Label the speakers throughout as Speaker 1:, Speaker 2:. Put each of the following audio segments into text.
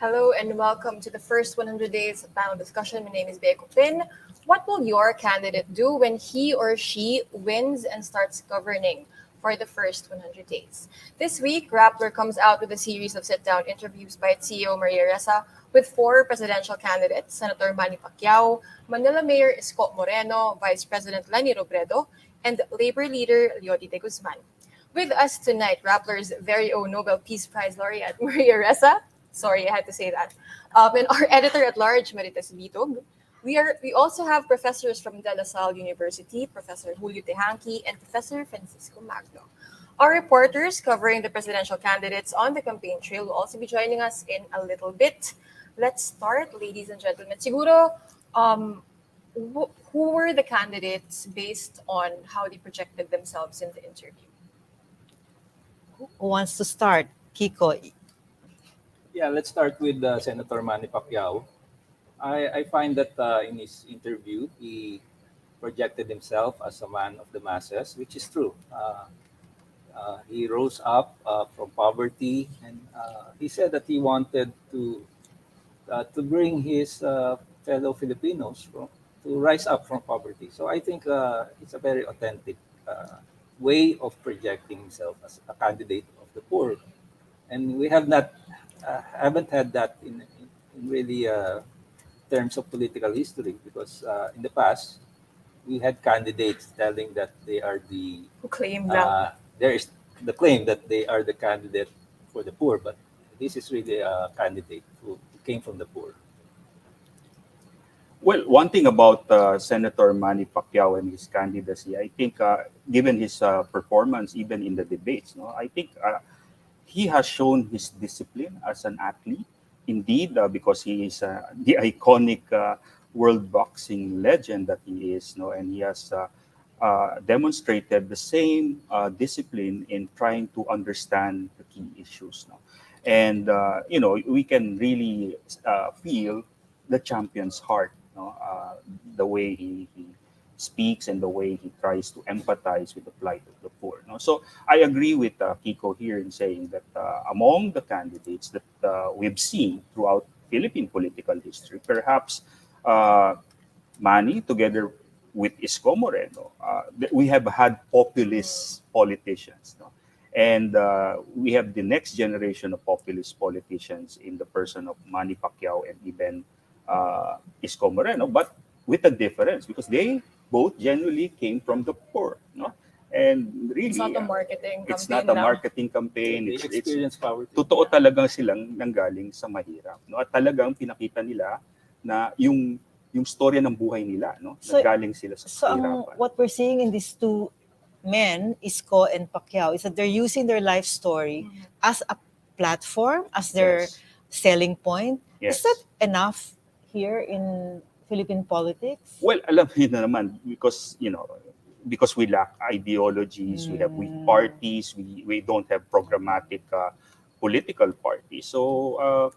Speaker 1: Hello and welcome to the first 100 days panel discussion. My name is Beko Pin. What will your candidate do when he or she wins and starts governing for the first 100 days? This week, Rappler comes out with a series of sit-down interviews by its CEO Maria Ressa with four presidential candidates: Senator Manny Pacquiao, Manila Mayor Isko Moreno, Vice President Leni Robredo, and Labor leader Leody de Guzman. With us tonight, Rappler's very own Nobel Peace Prize laureate Maria Ressa. Sorry, I had to say that. And our editor at large, Marites Bitog. We also have professors from De La Salle University, Professor Julio Tehanqui and Professor Francisco Magno. Our reporters covering the presidential candidates on the campaign trail will also be joining us in a little bit. Let's start, ladies and gentlemen. Siguro, who were the candidates based on how they projected themselves in the interview?
Speaker 2: Who wants to start? Kiko.
Speaker 3: Yeah, let's start with Senator Manny Pacquiao. I find that in his interview, he projected himself as a man of the masses, which is true. He rose up from poverty, and he said that he wanted to bring his fellow Filipinos to rise up from poverty. So I think it's a very authentic way of projecting himself as a candidate of the poor, and we haven't had that in really terms of political history, because in the past we had candidates telling that they are the
Speaker 1: Who claimed that?
Speaker 3: there is the claim that they are the candidate for the poor, but this is really a candidate who came from the poor.
Speaker 4: Well, one thing about Senator Manny Pacquiao and his candidacy, I think, given his performance even in the debates, I think he has shown his discipline as an athlete. Indeed, because he is the iconic world boxing legend that he is, and he has demonstrated the same discipline in trying to understand the key issues. And, we can really feel the champion's heart, the way he speaks and the way he tries to empathize with the plight of the poor. So I agree with Kiko here in saying that among the candidates that we've seen throughout Philippine political history, perhaps Manny, together with Isko Moreno, we have had populist politicians. And we have the next generation of populist politicians in the person of Manny Pacquiao and even Isko Moreno, but with a difference, because they both genuinely came from the poor, and really
Speaker 1: It's not a marketing campaign.
Speaker 4: it's not a marketing campaign.
Speaker 3: They experience poverty.
Speaker 4: Totoo talagang silang nanggaling sa mahirap, at talagang pinakita nila na yung storya ng buhay nila, nanggaling sila sa kahirapan.
Speaker 2: What we're seeing in these two men, Isko and Pacquiao, is that they're using their life story as a platform, as their selling point.
Speaker 4: Yes.
Speaker 2: Is that enough here in Philippine politics?
Speaker 4: Well, alam niyo na naman, because we lack ideologies, we have weak parties, we don't have programmatic political parties. So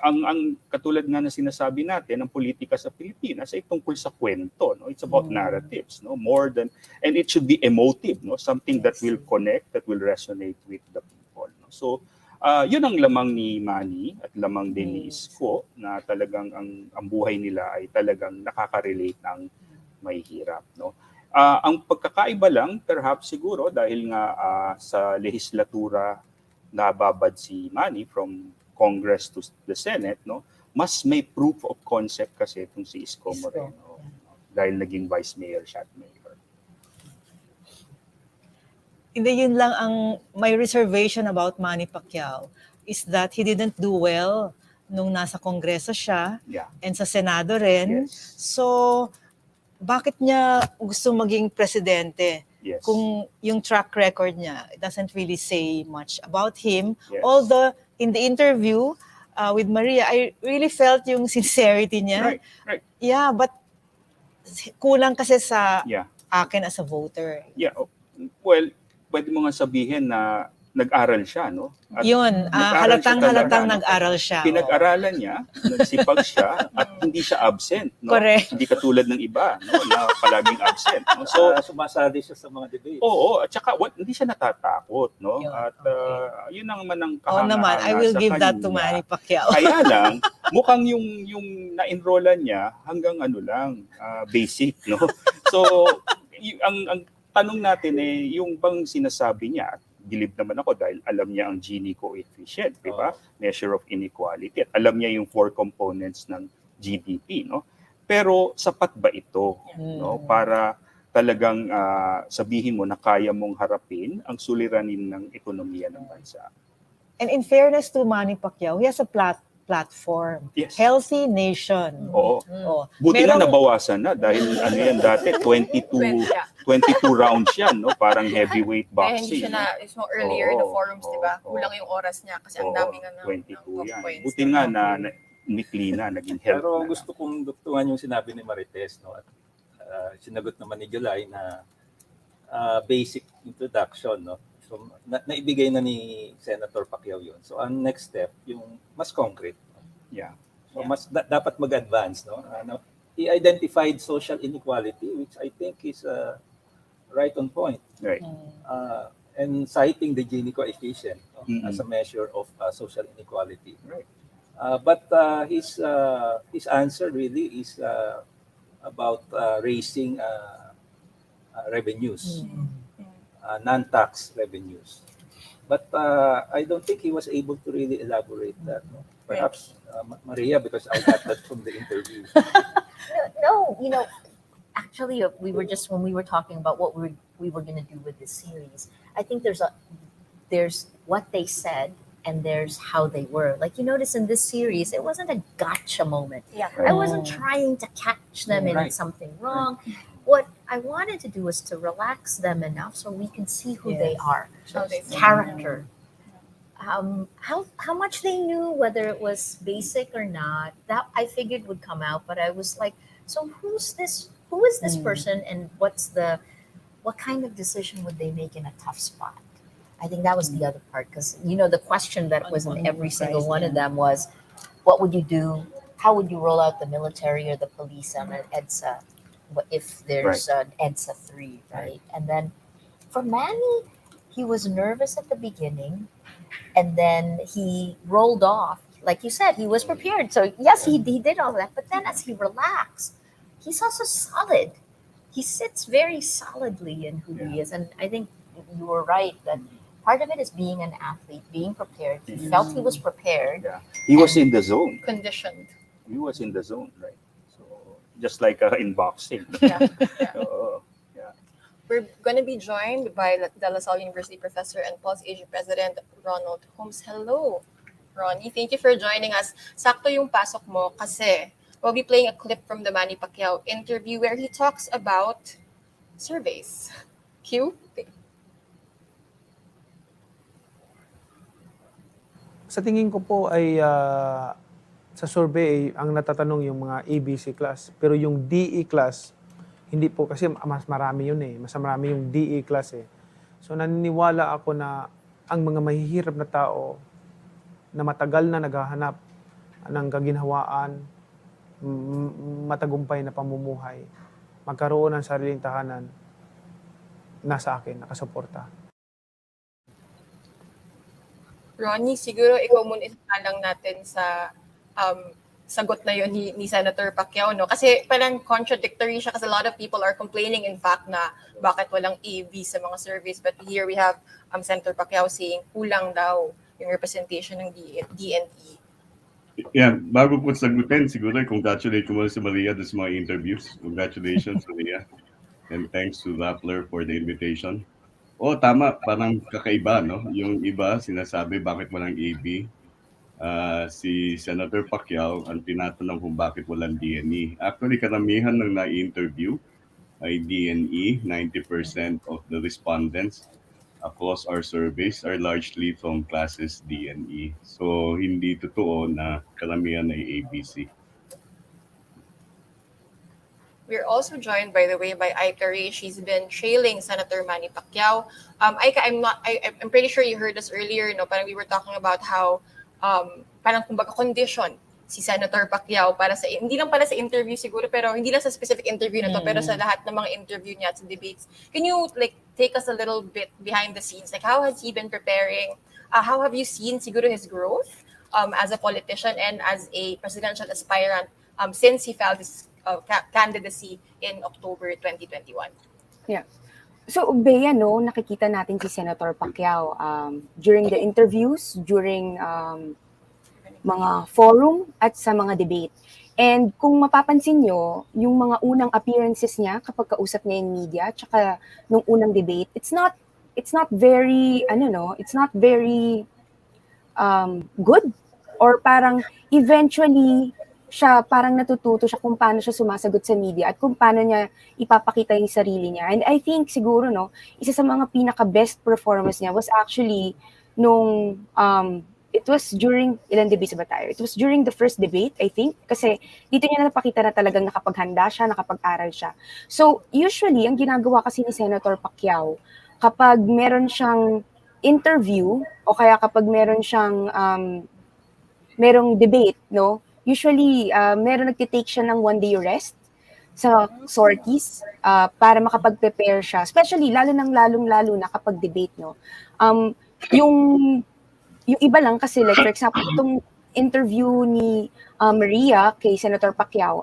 Speaker 4: ang katulad nga na sinasabi natin, ang politika sa Pilipinas ay tungkol sa kwento, It's about narratives, more than, and it should be emotive, something that will connect, that will resonate with the people. So yun ang lamang ni Manny at lamang din ni Isko, na talagang ang buhay nila ay talagang nakaka-relate ng may hirap. Ang pagkakaiba lang, perhaps siguro, dahil nga sa lehislatura nababad si Manny from Congress to the Senate, mas may proof of concept kasi itong si Isko Moreno, dahil naging vice mayor siya at mayor.
Speaker 2: Hindi, yun lang ang may reservation about Manny Pacquiao is that he didn't do well nung nasa Kongreso siya and sa Senado rin.
Speaker 4: Yes.
Speaker 2: So, bakit niya gusto maging presidente?
Speaker 4: Yes.
Speaker 2: Kung yung track record niya, it doesn't really say much about him.
Speaker 4: Yes.
Speaker 2: Although, in the interview with Maria, I really felt yung sincerity niya.
Speaker 4: Right.
Speaker 2: Yeah, but kulang kasi sa
Speaker 4: Yeah.
Speaker 2: akin as a voter.
Speaker 4: Yeah. Well, pwede mo nga sabihin na nag-aral siya, no? At
Speaker 2: Yun,
Speaker 4: nag-aral siya talaga,
Speaker 2: halatang
Speaker 4: no?
Speaker 2: nag-aral siya.
Speaker 4: Pinag-aralan niya, nagsipag siya, at hindi siya absent, no?
Speaker 2: Correct.
Speaker 4: Hindi katulad ng iba, no, na palaging absent. No? So,
Speaker 3: sumasali siya sa mga debates.
Speaker 4: oo, at saka hindi siya natatakot, no?
Speaker 2: Yun,
Speaker 4: At yun ang naman ang
Speaker 2: Oo naman, I will
Speaker 4: sa
Speaker 2: give that to
Speaker 4: kanya.
Speaker 2: Manny Pacquiao.
Speaker 4: Kaya lang, mukhang yung na-enrollan niya hanggang basic, no? So, ang tanong natin yung bang sinasabi niya, believe naman ako dahil alam niya ang Gini coefficient, di ba? Measure of inequality. At alam niya yung 4 components ng GDP, no? Pero sapat ba ito, no? Para talagang sabihin mo na kaya mong harapin ang suliranin ng ekonomiya ng bansa.
Speaker 2: And in fairness to Manny Pacquiao, he has a platform.
Speaker 4: Yes.
Speaker 2: Healthy nation.
Speaker 4: Oo.
Speaker 2: Oh.
Speaker 4: Buti nga nabawasan na dahil yan dati 22 rounds yan, no? Parang heavyweight
Speaker 1: Kaya hindi
Speaker 4: boxing.
Speaker 1: siya earlier na forums, di ba? Kulang yung oras niya kasi ang dami nga ng
Speaker 4: 22 yan.
Speaker 1: points.
Speaker 4: Buti nga na nikli na, naging health
Speaker 3: Pero
Speaker 4: na.
Speaker 3: gusto kong duktungan yung sinabi ni Marites, no? At sinagot naman ni July na basic introduction, no? So, naibigay na ni Senator Pacquiao yun. So, ang next step, yung mas concrete.
Speaker 4: Yeah.
Speaker 3: So, mas dapat mag-advance, no? He identified social inequality, which I think is right on point.
Speaker 4: Right.
Speaker 3: And citing the Gini coefficient as a measure of social inequality.
Speaker 4: Right.
Speaker 3: But his answer really is about raising revenues. Non-tax revenues. But I don't think he was able to really elaborate that. No? Perhaps Maria, because I got that from the interview.
Speaker 5: No, actually, we were just when we were talking about what we were going to do with this series. I think there's what they said and there's how they were. Like you notice in this series, it wasn't a gotcha moment.
Speaker 1: Yeah.
Speaker 5: I wasn't trying to catch them in something wrong. What I wanted to do was to relax them enough so we can see who they are, character. How much they knew, whether it was basic or not, that I figured would come out. But I was like, so who is this person, and what kind of decision would they make in a tough spot? I think that was the other part, because the question that was in every single one of them was, what would you do? How would you roll out the military or the police on an EDSA if there's an EDSA 3, right? And then for Manny, he was nervous at the beginning, and then he rolled off. Like you said, he was prepared. So yes, he did all that. But then as he relaxed, he's also solid. He sits very solidly in who he is. And I think you were right that part of it is being an athlete, being prepared. He felt he was prepared.
Speaker 4: Yeah. He was in the zone.
Speaker 1: Conditioned.
Speaker 4: He was in the zone, right? So just like in boxing.
Speaker 1: Yeah.
Speaker 2: We're going to be joined by De La Salle University professor and Pulse Asia President Ronald Holmes. Hello, Ronnie. Thank you for joining us. Sakto yung pasok mo kasi we'll be playing a clip from the Manny Pacquiao interview where he talks about surveys. Cue.
Speaker 6: Sa tingin ko po ay sa survey ang natatanong yung mga ABC class. Pero yung DE class, hindi po kasi mas marami yun eh. Mas marami yung DE class eh. So naniniwala ako na ang mga mahihirap na tao na matagal na naghahanap ng kaginhawaan, matagumpay na pamumuhay, magkaroon ng sariling tahanan, nasa akin, nakasuporta.
Speaker 2: Ronnie, siguro ikaw muna isalang natin sa sagot na yun ni Senator Pacquiao, no? Kasi parang contradictory siya kasi a lot of people are complaining in fact na bakit walang AV sa mga surveys. But here we have Senator Pacquiao saying kulang daw yung representation ng DNE.
Speaker 7: Yeah, bago ko sagutin, siguro congratulate ko muna si Maria sa mga interviews. Congratulations, Maria. And thanks to Rappler for the invitation. Oh, tama, parang kakaiba, no? Yung iba sinasabi bakit walang AB. Si Senator Pacquiao ang tinatanong kung bakit walang DNE. Actually, karamihan ng na-interview ay DNE. 90% of the respondents across our surveys are largely from classes DNE. So, hindi totoo na karamihan ay ABC.
Speaker 2: We're also joined, by the way, by Aika Ray. She's been trailing Senator Manny Pacquiao. Aika, I'm pretty sure you heard us earlier, no? Parang we were talking about how, parang kumbaga condition si Senator Pacquiao para sa, hindi lang para sa interview siguro, pero hindi lang sa specific interview na to, pero sa lahat ng mga interview niya at sa debates. Can you like take us a little bit behind the scenes? Like how has he been preparing? How have you seen siguro his growth as a politician and as a presidential aspirant since he filed his candidacy in October 2021?
Speaker 8: Yeah. So, Bea, no, nakikita natin si Senator Pacquiao during the interviews, during mga forum at sa mga debate. And kung mapapansin nyo, yung mga unang appearances niya kapag kausap niya yung media, tsaka nung unang debate, it's not very, it's not very good. Or parang eventually, siya parang natututo siya kung paano siya sumasagot sa media at kung paano niya ipapakita yung sarili niya. And I think siguro, no, isa sa mga pinaka-best performance niya was actually nung it was during, ilang debates ba tayo? It was during the first debate, I think. Kasi dito niya napakita na talagang nakapaghanda siya, nakapag-aral siya. So, usually, ang ginagawa kasi ni Senator Pacquiao, kapag meron siyang interview, o kaya kapag meron siyang, merong debate, no? Usually, meron nagtitake siya ng one-day rest sa sorties para makapag-prepare siya. Especially, lalong-lalo na kapag debate, no? Yung iba lang kasi, like for example, itong interview ni Maria kay Senator Pacquiao,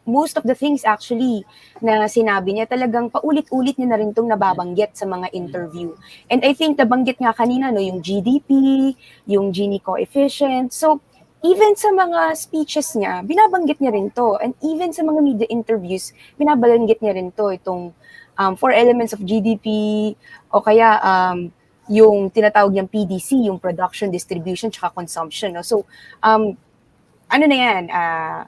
Speaker 8: most of the things actually na sinabi niya, talagang paulit-ulit niya na rin itong nababanggit sa mga interview. And I think nabanggit nga kanina, no, yung GDP, yung Gini coefficient. So, even sa mga speeches niya, binabanggit niya rin to. And even sa mga media interviews, binabanggit niya rin to. Itong 4 elements of GDP, o kaya yung tinatawag niyang PDC, yung production, distribution, tsaka consumption. No? So, ano na yan,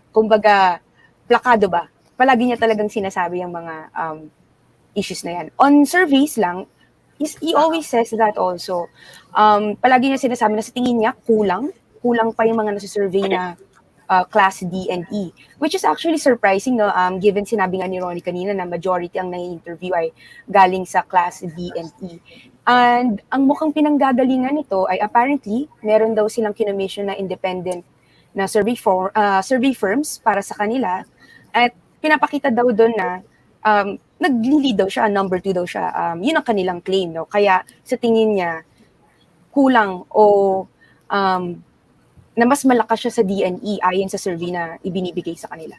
Speaker 8: kumbaga, plakado ba? Palagi niya talagang sinasabi yung mga issues na yan. On surveys lang, he always says that also. Palagi niya sinasabi na sa tingin niya, kulang pa yung mga nasa-survey na class D and E, which is actually surprising, no? Given sinabi nga ni Ronnie kanina na majority ang nai-interview ay galing sa class D and E. And ang mukhang pinanggagalingan nito ay apparently meron daw silang kinommission na independent na survey firms para sa kanila, at pinapakita daw doon na nag-lead daw siya, number 2 daw siya. Yun ang kanilang claim, no? Kaya sa tingin niya kulang o na mas malakas siya sa D&E ayon sa survey na ibinibigay sa kanila.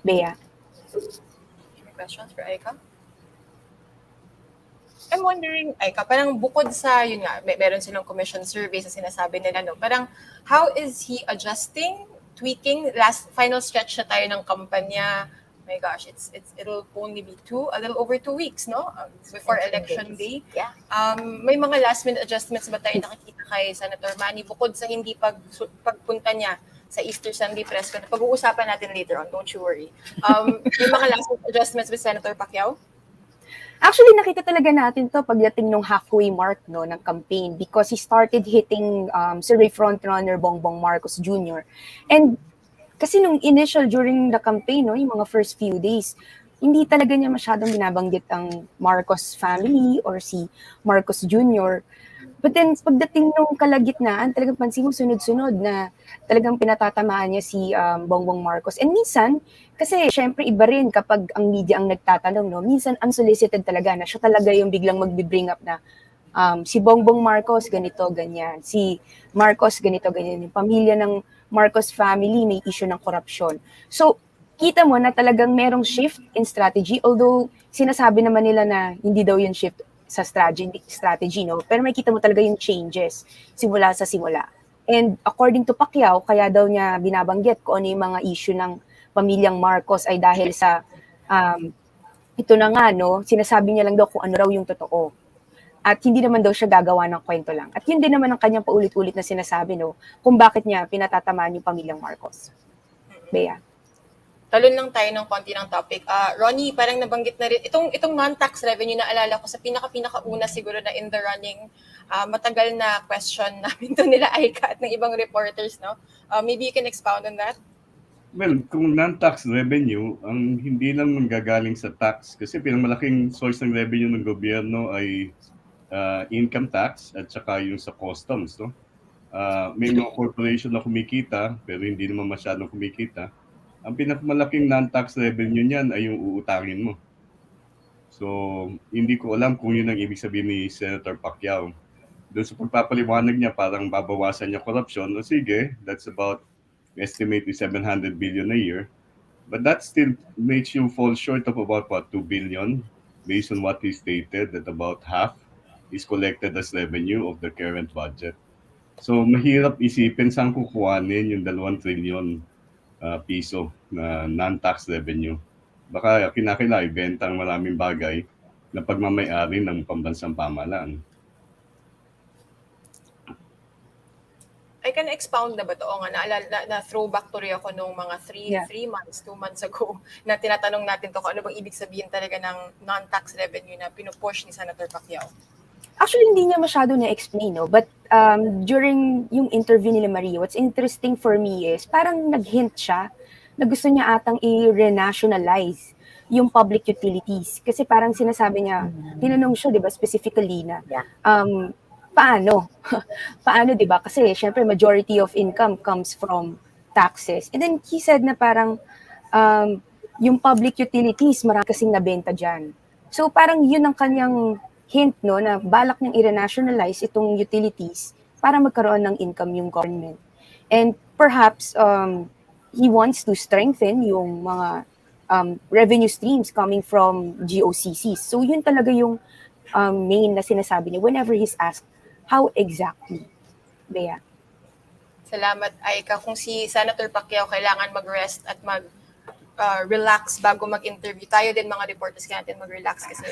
Speaker 8: Bea?
Speaker 2: Any questions for Aika? I'm wondering, Aika, parang bukod sa, yun nga, meron silang commission survey sa sinasabi nila, no? Parang, how is he adjusting, tweaking? Final stretch na tayo ng kampanya. My gosh, it'll only be a little over 2 weeks, no? Before election day.
Speaker 5: Yeah.
Speaker 2: May mga last minute adjustments ba tayo nakikita kay Senator Manny bukod sa hindi pagpunta niya sa Easter Sunday press con? Pag-uusapan natin later on, don't you worry. May mga last minute adjustments with Senator Pacquiao?
Speaker 8: Actually, nakita talaga natin to pagdating nung halfway mark, no, ng campaign, because he started hitting survey frontrunner Bongbong Marcos Jr. And kasi nung initial during the campaign, no, yung mga first few days, hindi talaga niya masyadong binabanggit ang Marcos family or si Marcos Jr. But then, pagdating nung kalagitnaan, talagang pansin mo sunod-sunod na talagang pinatatamaan niya si Bongbong Marcos. And minsan, kasi syempre iba rin kapag ang media ang nagtatanong, no, minsan unsolicited talaga na siya talaga yung biglang magbi-bring up na si Bongbong Marcos ganito, ganyan. Si Marcos ganito, ganyan. Yung pamilya ng Marcos family may issue ng korupsyon. So, kita mo na talagang merong shift in strategy, although sinasabi naman nila na hindi daw yung shift sa strategy, no? Pero makita mo talaga yung changes simula sa simula. And according to Pacquiao, kaya daw niya binabanggit kung ano yung mga issue ng pamilyang Marcos ay dahil sa ito na nga, no? Sinasabi niya lang daw kung ano raw yung totoo. At hindi naman daw siya gagawa ng kwento lang. At yun din naman ang kanyang paulit-ulit na sinasabi, no, kung bakit niya pinatatamaan yung pamilyang Marcos. Bea.
Speaker 2: Talon lang tayo ng konti ng topic. Ronnie, parang nabanggit na rin, itong non-tax revenue na alala ko sa pinaka-una siguro na in the running, matagal na question namin to nila Aika at ng ibang reporters, no? Maybe you can expound on that?
Speaker 7: Well, kung non-tax revenue, ang hindi lang manggagaling sa tax kasi pinamalaking source ng revenue ng gobyerno ay income tax at saka yung sa customs, no? May mga corporation na kumikita pero hindi naman masyadong kumikita. Ang pinakamalaking non-tax revenue niyan ay yung uutangin mo. So, hindi ko alam kung yun ang ibig sabihin ni Senator Pacquiao. Doon sa pagpapaliwanag niya, parang babawasan niya corruption. O sige, that's about, estimate is 700 billion a year. But that still makes you fall short of about, what, 2 billion? Based on what he stated, that about half is collected as revenue of the current budget. So, mahirap isipin saan kukuhanin yung 2 trillion piso na non-tax revenue. Baka kinakailangan ibenta ang maraming bagay na pagmamayari ng pambansang pamahalaan.
Speaker 2: I can expound na ba to? O nga, na throwback to rin ako nung mga 3 months, 2 months ago na tinatanong natin to kung ano bang ibig sabihin talaga ng non-tax revenue na pinupush ni Senator Pacquiao.
Speaker 8: Actually, hindi niya masyado na-explain, no? But during yung interview ni Maria, what's interesting for me is parang nag-hint siya na gusto niya atang i-renationalize yung public utilities. Kasi parang sinasabi niya, tinanong siya, di ba, specifically na, paano? Paano, di ba? Kasi, syempre, majority of income comes from taxes. And then, he said na parang, yung public utilities, marami kasing nabenta dyan. So, parang yun ang kanyang hint, no, na balak niyang i-renationalize itong utilities para magkaroon ng income yung government. And perhaps, he wants to strengthen yung mga revenue streams coming from GOCCs. So, yun talaga yung main na sinasabi niya whenever he's asked, how exactly? Bea.
Speaker 2: Salamat, Aika. Kung si Senator Pacquiao kailangan mag-rest at relax bago mag-interview, tayo din mga reporters natin mag-relax kasi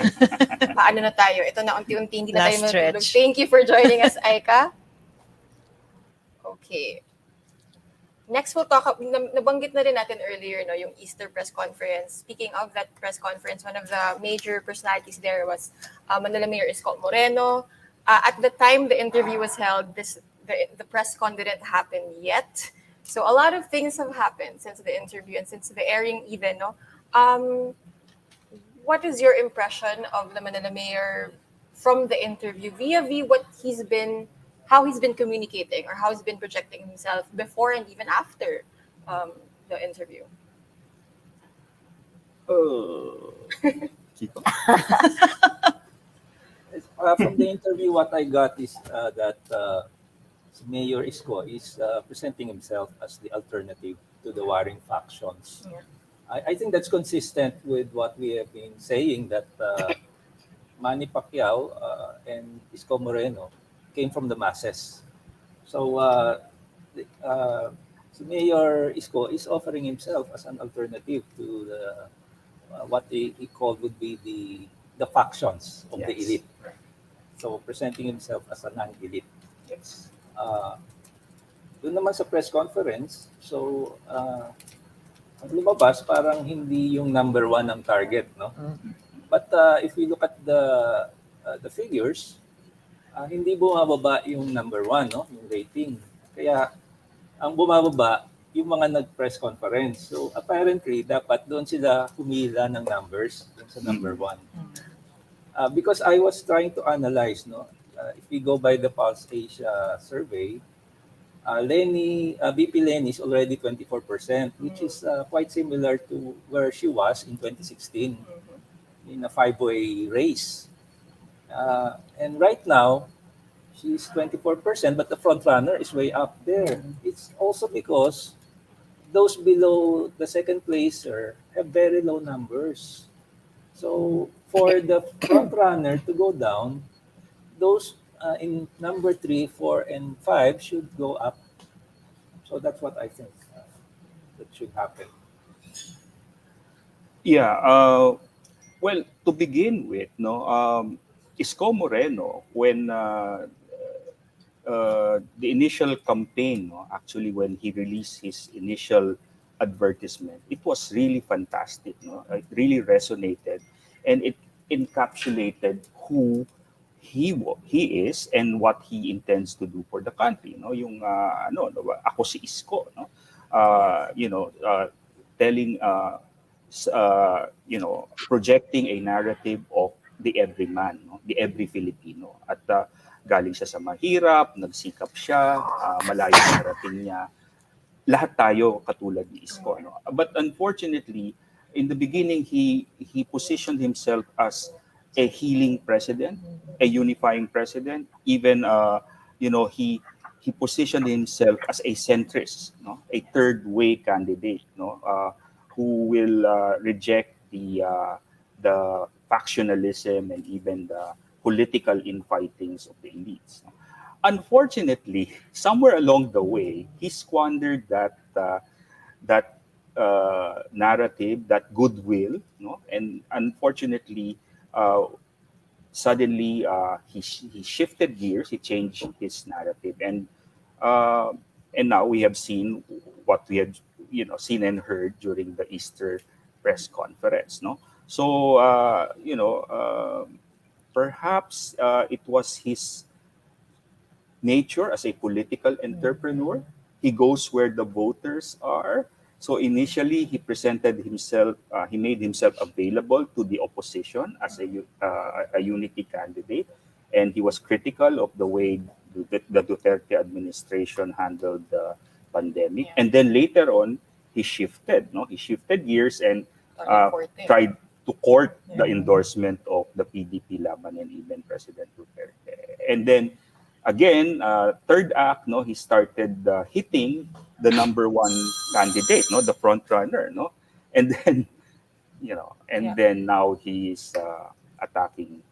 Speaker 2: paano na tayo? Ito na unti-unti, hindi na tayo matulog. Thank you for joining us, Aika. Okay. Next, we'll talk, nabanggit na rin natin earlier, no, yung Easter press conference. Speaking of that press conference, one of the major personalities there was Manila Mayor Isko Moreno. At the time the interview was held, the press con didn't happen yet. So a lot of things have happened since the interview and since the airing even, no? What is your impression of the Manila Mayor from the interview vis-a-vis how he's been communicating or how he's been projecting himself before and even after the interview?
Speaker 3: From the interview, what I got is that Mayor Isko is presenting himself as the alternative to the warring factions.
Speaker 2: Yeah.
Speaker 3: I think that's consistent with what we have been saying, that Manny Pacquiao and Isko Moreno came from the masses. So Mayor Isko is offering himself as an alternative to the what he called would be the factions of the elite. So presenting himself as a non-elite.
Speaker 2: Yes.
Speaker 3: Doon naman sa press conference, so ang lumabas parang hindi yung number one ang target, no? But if we look at the figures, hindi bumababa yung number one, no? Yung rating. Kaya ang bumababa yung mga nag-press conference. So apparently dapat doon sila humila ng numbers dun sa number one. Because I was trying to analyze, no? If we go by the Pulse Asia survey, VP Leni is already 24%, which is quite similar to where she was in 2016 in a five-way race. And right now, she's 24%, but the front runner is way up there. It's also because those below the second placer have very low numbers. So for the front runner to go down, those in number 3, 4, and 5 should go up. So that's what I think that should happen.
Speaker 4: Yeah. Well, to begin with, no, Isko Moreno, when the initial campaign, no, actually when he released his initial advertisement, it was really fantastic. No? It really resonated, and it encapsulated who he is and what he intends to do for the country. No, yung ako si Isko. No, telling, projecting a narrative of the everyman, no? The every Filipino. At galing siya sa mahirap, nagsikap siya, malayo narating niya. Lahat tayo katulad ni Isko. No? But unfortunately, in the beginning, he positioned himself as a healing president, a unifying president. Even, he positioned himself as a centrist, no? A third way candidate, no? Who will reject the factionalism and even the political infightings of the elites. No? Unfortunately, somewhere along the way, he squandered that narrative, that goodwill, no? And unfortunately, suddenly he shifted gears, he changed his narrative, and now we have seen what we had seen and heard during the Easter press conference, no? So perhaps it was his nature as a political entrepreneur. He goes where the voters are. So initially, he presented himself, he made himself available to the opposition as a unity candidate. And he was critical of the way the Duterte administration handled the pandemic. And then later on, he shifted, no? He shifted gears and tried to court the endorsement of the PDP Laban and even President Duterte. And then again, third act, no, he started hitting the number one candidate, no, the front runner, no, and then, then now he is attacking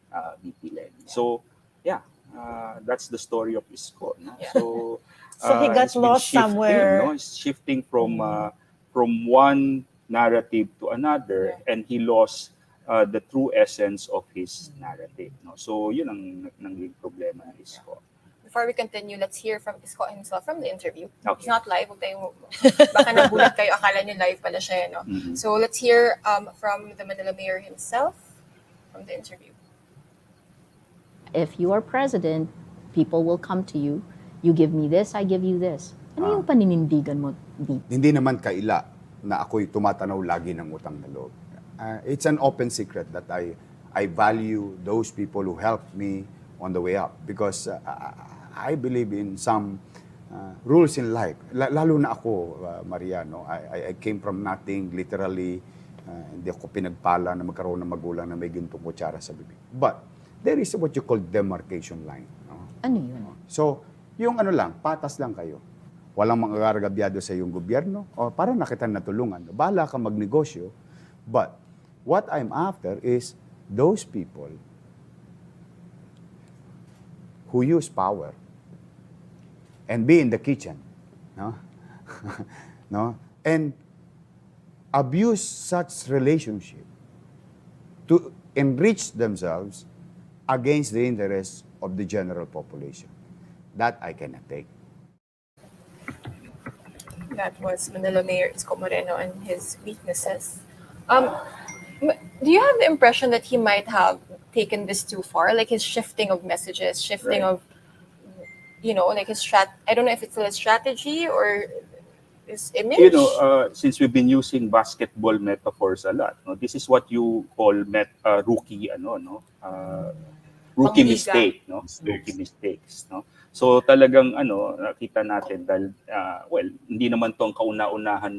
Speaker 4: VP Leni. So, yeah, that's the story of Isko. No? So,
Speaker 9: So he got
Speaker 4: he's been
Speaker 9: lost
Speaker 4: shifting,
Speaker 9: somewhere.
Speaker 4: no? He's shifting from one narrative to another, and he lost the true essence of his narrative. No? So, yun ang naging problema ng Isko.
Speaker 2: Before we continue, let's hear from Isko himself from the interview.
Speaker 4: Okay.
Speaker 2: It's not live. Baka nagulat kayo, akala niyo live pala siya, no?
Speaker 4: Mhm.
Speaker 2: So let's hear from the Manila Mayor himself from the interview.
Speaker 5: If you are president, people will come to you. You give me this, I give you this. Ano yung paninindigan mo dito?
Speaker 10: Hindi naman kaila na ako'y tumatanaw lagi ng utang na loob. It's an open secret that I value those people who helped me on the way up because I believe in some rules in life. Lalo na ako, Maria, no? I came from nothing, literally. Hindi ako pinagpala na magkaroon ng magulang na may gintong kutsara sa bibig. But there is what you call demarcation line. No?
Speaker 5: Ano yun?
Speaker 10: So, yung ano lang, patas lang kayo. Walang mangagaragabyado sa iyong gobyerno o para na kita natulungan. Bahala ka magnegosyo. But what I'm after is those people who use power and be in the kitchen, no? No? And abuse such relationship to enrich themselves against the interests of the general population. That I cannot take.
Speaker 2: That was Manila Mayor Isko Moreno and his weaknesses. Do you have the impression that he might have taken this too far? Like his shifting of messages, shifting
Speaker 4: Right.
Speaker 2: of, like his I don't know if it's a strategy or his image.
Speaker 4: Since we've been using basketball metaphors a lot, no, this is what you call rookie, rookie
Speaker 2: Pangliga.
Speaker 4: mistake, no? Rookie mistakes, no? So talagang nakita natin dahil hindi naman 'tong kauna-unahan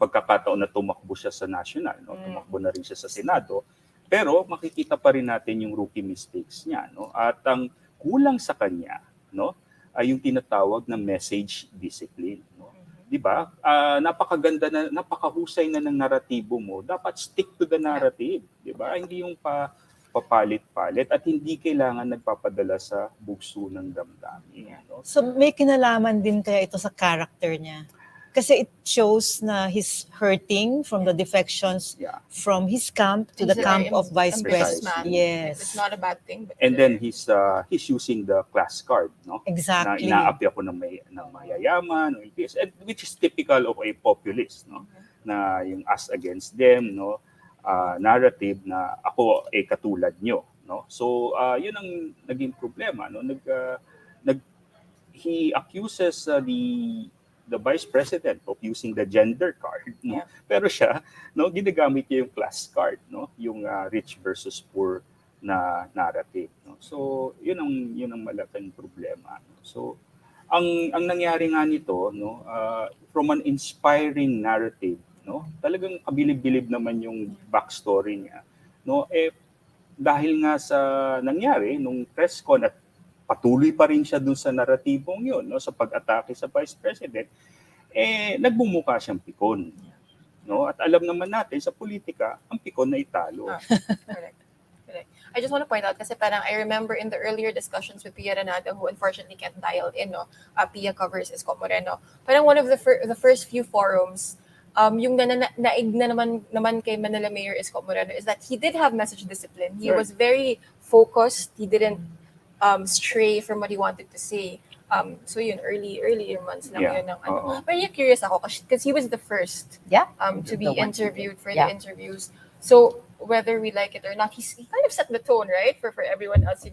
Speaker 4: pagkakataon na tumakbo siya sa national, no? Tumakbo na rin siya sa Senado. Pero makikita pa rin natin yung rookie mistakes niya, no? At ang kulang sa kanya, no, ay yung tinatawag na message discipline, no? 'Di ba? Napakaganda na, napakahusay na ng naratibo mo. Dapat stick to the narrative, 'di ba? Hindi yung papalit-palit at hindi kailangan nagpapadala sa bugso ng damdamin, no?
Speaker 9: So may kinalaman din kaya ito sa character niya? Kasi it shows na he's hurting from the defections
Speaker 4: Yeah.
Speaker 9: from his camp to
Speaker 2: He's
Speaker 9: the
Speaker 2: a
Speaker 9: camp
Speaker 2: very
Speaker 9: of vice
Speaker 2: ambitious
Speaker 9: president.
Speaker 2: man.
Speaker 9: Yes.
Speaker 2: It's not a bad thing. But
Speaker 4: And then he's using the class card, no?
Speaker 9: Exactly.
Speaker 4: Na inaapi ako ng mayayaman, which is typical of a populist, no? Na yung us against them, no? Narrative na ako ay katulad nyo, no? So yun ang naging problema, no? He accuses the vice president of using the gender card, no? Pero siya, no, ginagamit niya yung class card, no? Yung rich versus poor na narrative, no? So, yun ang malaking problema, no? So, ang nangyari nga nito, no, from an inspiring narrative, no, talagang kabilib-bilib naman yung backstory niya, no, dahil nga sa nangyari nung press con at patuloy pa rin siya dun sa naratibong yun, no, sa pag-atake sa vice president, nagbumuka siyang pikon, no, at alam naman natin sa politika ang pikon na italo.
Speaker 2: Correct. I just want to point out kasi parang I remember in the earlier discussions with Pia Renata, who unfortunately can't dial in, no? Pia covers Isko Moreno. Parang one of the first few forums, yung naig na naman kay Manila Mayor Isko Moreno is that he did have message discipline. He was very focused. He didn't stray from what he wanted to say. So yun, earlier months lang yun ng ano. But you're curious ako because he was the first to be interviewed for the interviews. So whether we like it or not, he kind of set the tone, right, for everyone else.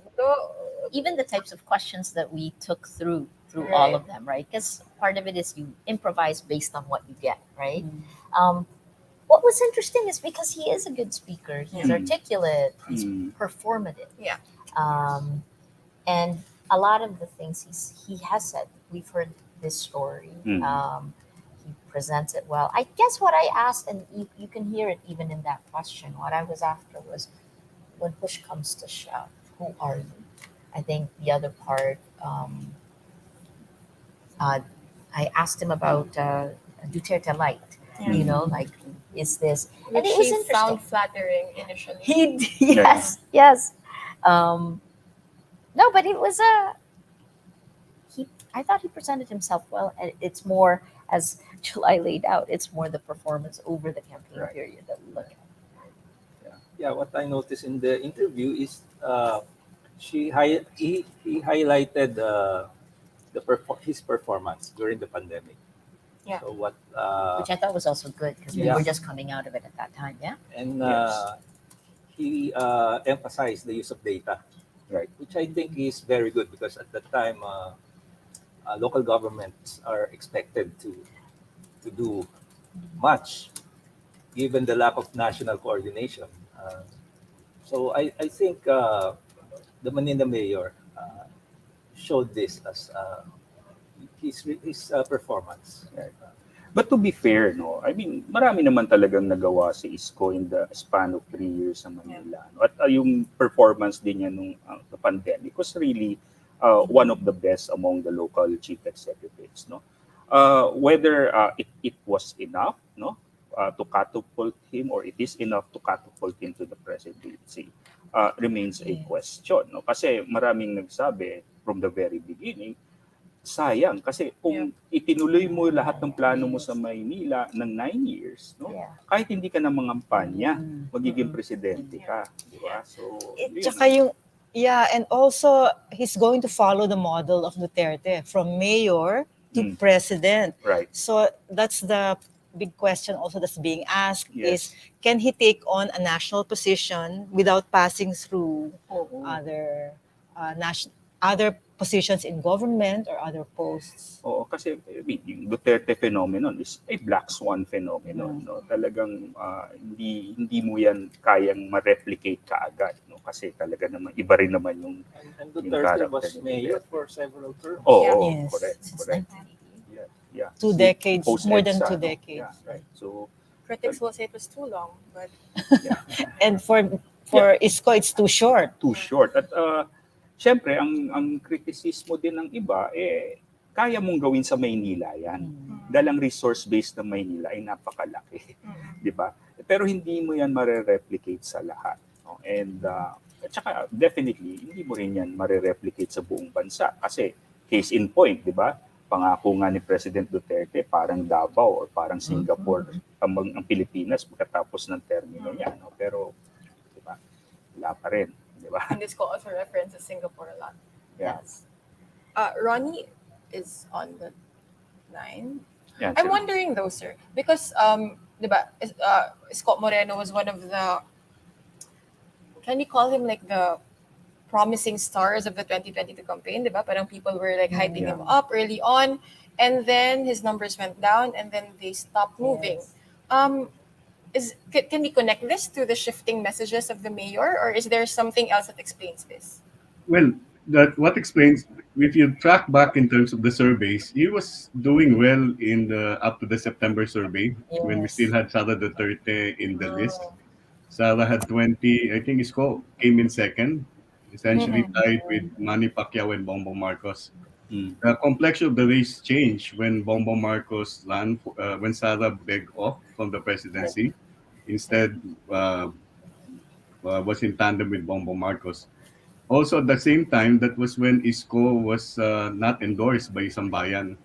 Speaker 5: Even the types of questions that we took through all of them, right? Because part of it is you improvise based on what you get, right? What was interesting is because he is a good speaker, he's articulate, he's performative.
Speaker 2: Yeah.
Speaker 5: And a lot of the things he has said, we've heard this story. He presents it well. I guess what I asked, and you can hear it even in that question, what I was after was, when push comes to shove, who are you? I think the other part, I asked him about Duterte Light. You know, like, is this...
Speaker 2: Which
Speaker 5: and it was
Speaker 2: he
Speaker 5: interesting.
Speaker 2: found flattering initially.
Speaker 5: Yes. No, but it was I thought he presented himself well, and it's more, as July laid out, it's more the performance over the campaign period that we look at.
Speaker 3: Yeah, what I noticed in the interview is he highlighted his performance during the pandemic.
Speaker 2: Yeah.
Speaker 3: So what?
Speaker 5: Which I thought was also good because we were just coming out of it at that time. Yeah.
Speaker 3: And he emphasized the use of data, right? Which I think is very good because at that time, local governments are expected to do much, given the lack of national coordination. So I think the Manila mayor showed this as his performance. Right?
Speaker 4: But to be fair, no, I mean, marami naman talagang nagawa si Isko in the span of 3 years sa Manila. No? At yung performance din niya nung the pandemic was really one of the best among the local chief executives. No, whether it was enough, no, to catapult him, or it is enough to catapult him to the presidency, remains a question. No, kasi maraming nagsabi from the very beginning, sayang kasi kung itinuloy mo lahat ng plano mo sa Maynila ng 9 years, no? Kahit hindi ka na mangampanya, magiging presidente ka, di ba? So,
Speaker 9: tsaka yung and also he's going to follow the model of Duterte from mayor to president.
Speaker 4: Right.
Speaker 9: So that's the big question also that's being asked is, can he take on a national position without passing through other positions in government or other posts?
Speaker 4: Oo, kasi yung Duterte phenomenon is a black swan phenomenon. No? Talagang hindi mo yan kayang ma-replicate kaagad. No? Kasi talaga naman, iba rin naman yung
Speaker 3: And Duterte was mayor for several terms.
Speaker 4: Oo, correct. Yeah.
Speaker 9: 2 decades, more than
Speaker 4: Post-EDSA,
Speaker 9: 2 decades.
Speaker 4: Yeah, right. So,
Speaker 2: Critics will say it was too long, but
Speaker 9: and for Isko, it's too short.
Speaker 4: Too short. At syempre, ang kritisismo din ng iba, kaya mong gawin sa Maynila yan. Dahil ang resource-based ng Maynila ay napakalaki. Di ba? Pero hindi mo yan mare-replicate sa lahat. No? And at saka, definitely, hindi mo rin yan mare-replicate sa buong bansa. Kasi, case in point, di ba? Pangako nga ni President Duterte, parang Davao or parang Singapore ang Pilipinas pagkatapos ng termino niya. No? Pero, di ba? Wala pa rin. Diba?
Speaker 2: and this call also references Singapore a lot.
Speaker 5: Yes.
Speaker 2: Ronnie is on the line.
Speaker 4: Yeah,
Speaker 2: I'm wondering though, sir, because diba, Isko Moreno was one of the, can you call him like the promising stars of the 2022 campaign, diba? Parang people were like hyping him up early on. and then his numbers went down, and then they stopped moving. Can we connect this to the shifting messages of the mayor, or is there something else that explains this?
Speaker 7: Well, that what explains if you track back in terms of the surveys, he was doing well in the up to the September survey when we still had Sara Duterte in the list. Sara had 20. I think Isko came in second, essentially tied with Manny Pacquiao and Bongbong Marcos. The complexion of the race changed when Bongbong Marcos when Sara begged off from the presidency. Instead, was in tandem with Bongbong Marcos. Also, at the same time, that was when Isko was not endorsed by Sambayan.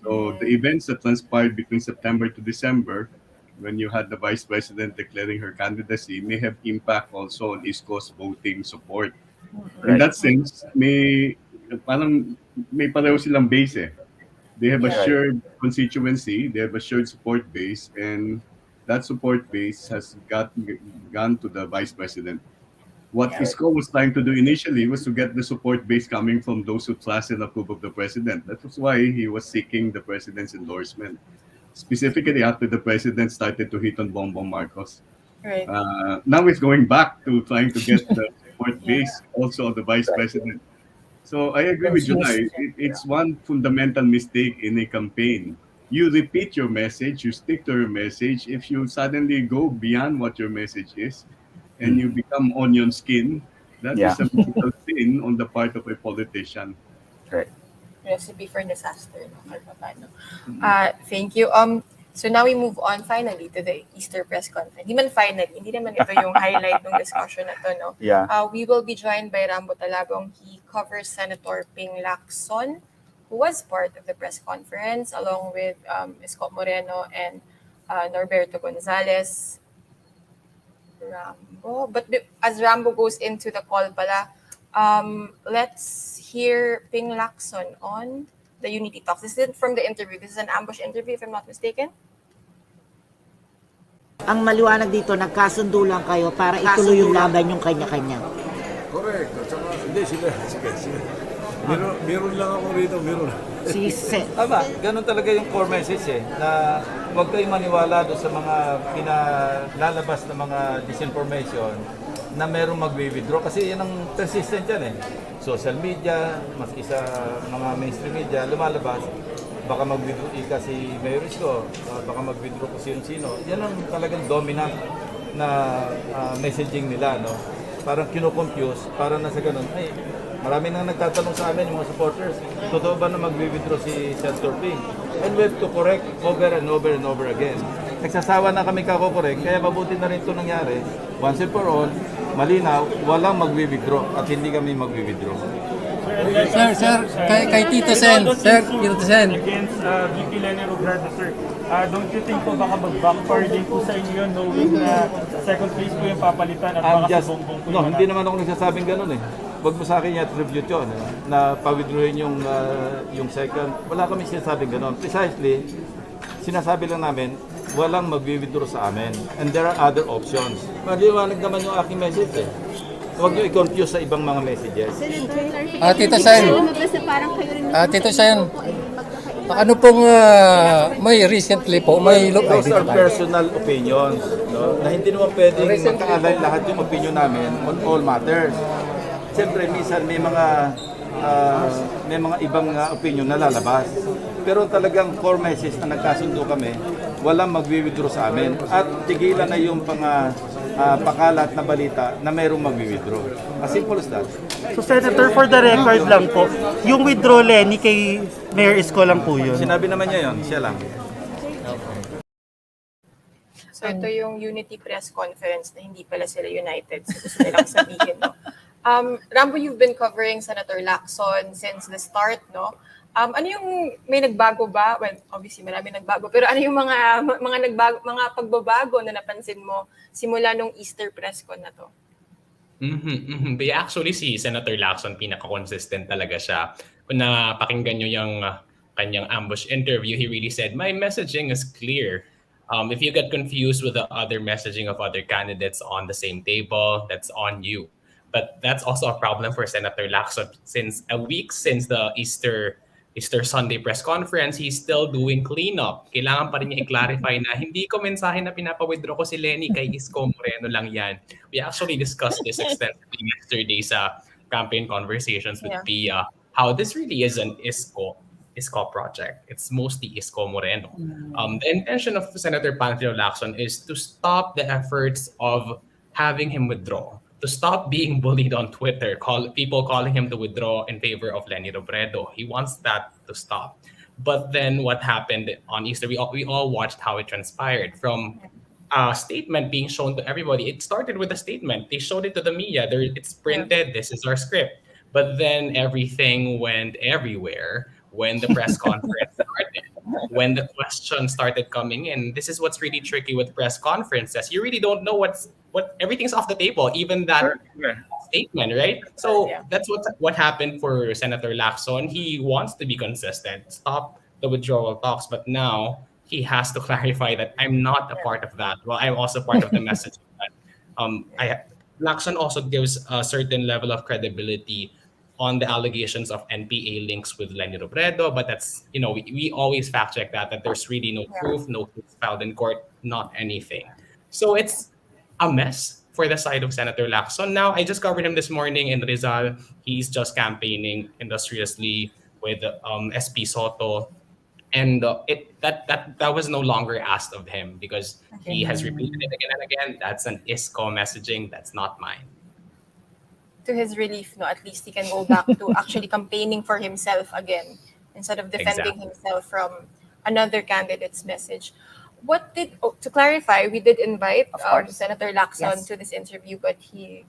Speaker 7: So the events that transpired between September to December, when you had the vice president declaring her candidacy, may have impact also on Isko's voting support. In that sense, may pareho silang base eh. They have a shared constituency, they have a shared support base, and that support base has gone to the vice president. What Isko was trying to do initially was to get the support base coming from those who trust and approve of the president. That was why he was seeking the president's endorsement, specifically after the president started to hit on Bongbong Marcos.
Speaker 2: Right.
Speaker 7: Now he's going back to trying to get the support base also of the vice president. So I agree with July. It's one fundamental mistake in a campaign. You repeat your message, you stick to your message. If you suddenly go beyond what your message is and you become onion skin, that is a fatal sin on the part of a politician.
Speaker 4: Right.
Speaker 2: Recipe for disaster. No? Kahit paano. Thank you. So now we move on finally to the Easter press conference. Hindi man finally, hindi naman ito yung highlight ng discussion na to, no?
Speaker 4: Yeah.
Speaker 2: We will be joined by Rambo Talabong. He covers Senator Ping Lacson, who was part of the press conference, along with Isko Moreno and Norberto Gonzales. Rambo. But as Rambo goes into the call pala, let's hear Ping Lacson on the Unity Talks. This isn't from the interview. This is an ambush interview, if I'm not mistaken.
Speaker 11: Ang maliwanag dito, nagkasundo lang kayo para ituloy yung laban yung kanya-kanya.
Speaker 12: Correct. At saka, hindi, sige. Meron lang ako rito, meron.
Speaker 13: Tama, ganun talaga yung core message na huwag kayong maniwala doon sa mga pinalalabas na mga disinformation na merong mag-withdraw kasi yan ang persistent yan Social media, maski sa mga mainstream media, lumalabas, baka mag-withdraw si Mayor Isko, baka mag-withdraw ko sino-sino. Yan ang talagang dominant na messaging nila, no? Parang kino-confuse, parang nasa ganun, marami nang nagtatanong sa amin, yung mga supporters, totoo ba na mag-withdraw si Senator Ping? And we have to correct over and over and over again. Nagsasawa na kami kako-correct, kaya mabuti na rin ito nangyari. Once and for all, malinaw, walang mag-withdraw at hindi kami mag-withdraw.
Speaker 14: Sir, kay Tito Sen,
Speaker 15: Against VP Leni Robredo, sir. Don't you think po baka mag-backfire din po sa inyo yun, knowing na second place po yung papalitan at baka sa Bongbong po yung
Speaker 13: hindi naman ako nagsasabing ganun Wag mo sa akin i-attribute yun, na pa-withdrawin yung second. Wala kami sinasabing ganun. Precisely, sinasabi lang namin, walang mag-withdraw sa amin. And there are other options. Maliwanag naman yung aking message Huwag nyo i-confuse sa ibang mga messages.
Speaker 14: Tito Sen, ano pong may recently po, may
Speaker 13: those are personal opinions, no? Na hindi naman pwedeng magkaalay lahat yung opinion namin on all matters. Siyempre, minsan may mga ibang opinion na lalabas. Pero talagang core message na nagkasundo kami, walang mag-withdraw sa amin. At tigilan na yung pakalat na balita na mayroong mag-withdraw. As simple as that.
Speaker 15: So Senator, for the record lang po, yung withdraw Leni kay Mayor Isko lang po yun.
Speaker 13: Sinabi naman niya yun, siya lang.
Speaker 2: So ito yung Unity press conference na hindi pala sila united. So gusto nilang sabihin, no? Rambo, you've been covering Senator Lacson since the start, no? Ano yung may nagbago ba? Well, obviously marami nagbago, pero ano yung mga pagbabago na napansin mo simula nung Easter press con na to?
Speaker 16: But actually, si Senator Lacson, pinaka-consistent talaga siya. Kung napakinggan nyo yung kanyang ambush interview, he really said, my messaging is clear. If you get confused with the other messaging of other candidates on the same table, that's on you. But that's also a problem for Senator Lacson since a week since the Easter Easter Sunday press conference, he's still doing cleanup. Kailangan pa rin niya i-clarify na hindi ko mensahe na pinapa-withdraw ko si Leni, kay Isko Moreno lang yan. We actually discussed this extensively yesterday sa campaign conversations with Pia, how this really is an Isko project. It's mostly Isko Moreno. The intention of Senator Panfilo Lacson is to stop the efforts of having him withdraw, to stop being bullied on Twitter, people calling him to withdraw in favor of Leni Robredo. He wants that to stop. But then what happened on Easter, we all watched how it transpired from a statement being shown to everybody. It started with a statement. They showed it to the media. It's printed. This is our script. But then everything went everywhere when the press conference started. When the questions started coming in, this is what's really tricky with press conferences. You really don't know what everything's off the table, even that statement, right? So that's what happened for Senator Lacson. He wants to be consistent, stop the withdrawal talks, but now he has to clarify that I'm not a part of that. Well, I'm also part of the message. Lacson also gives a certain level of credibility on the allegations of NPA links with Leni Robredo, but that's, we always fact check that there's really no proof, no case filed in court, not anything. So it's a mess for the side of Senator Lacson. Now, I just covered him this morning in Rizal. He's just campaigning industriously with SP Soto. And that was no longer asked of him because he has repeated it again and again. That's an Isko messaging. That's not mine.
Speaker 2: To his relief, at least he can go back to actually campaigning for himself again instead of defending himself from another candidate's message. To clarify, we did invite Senator Lacson to this interview, but he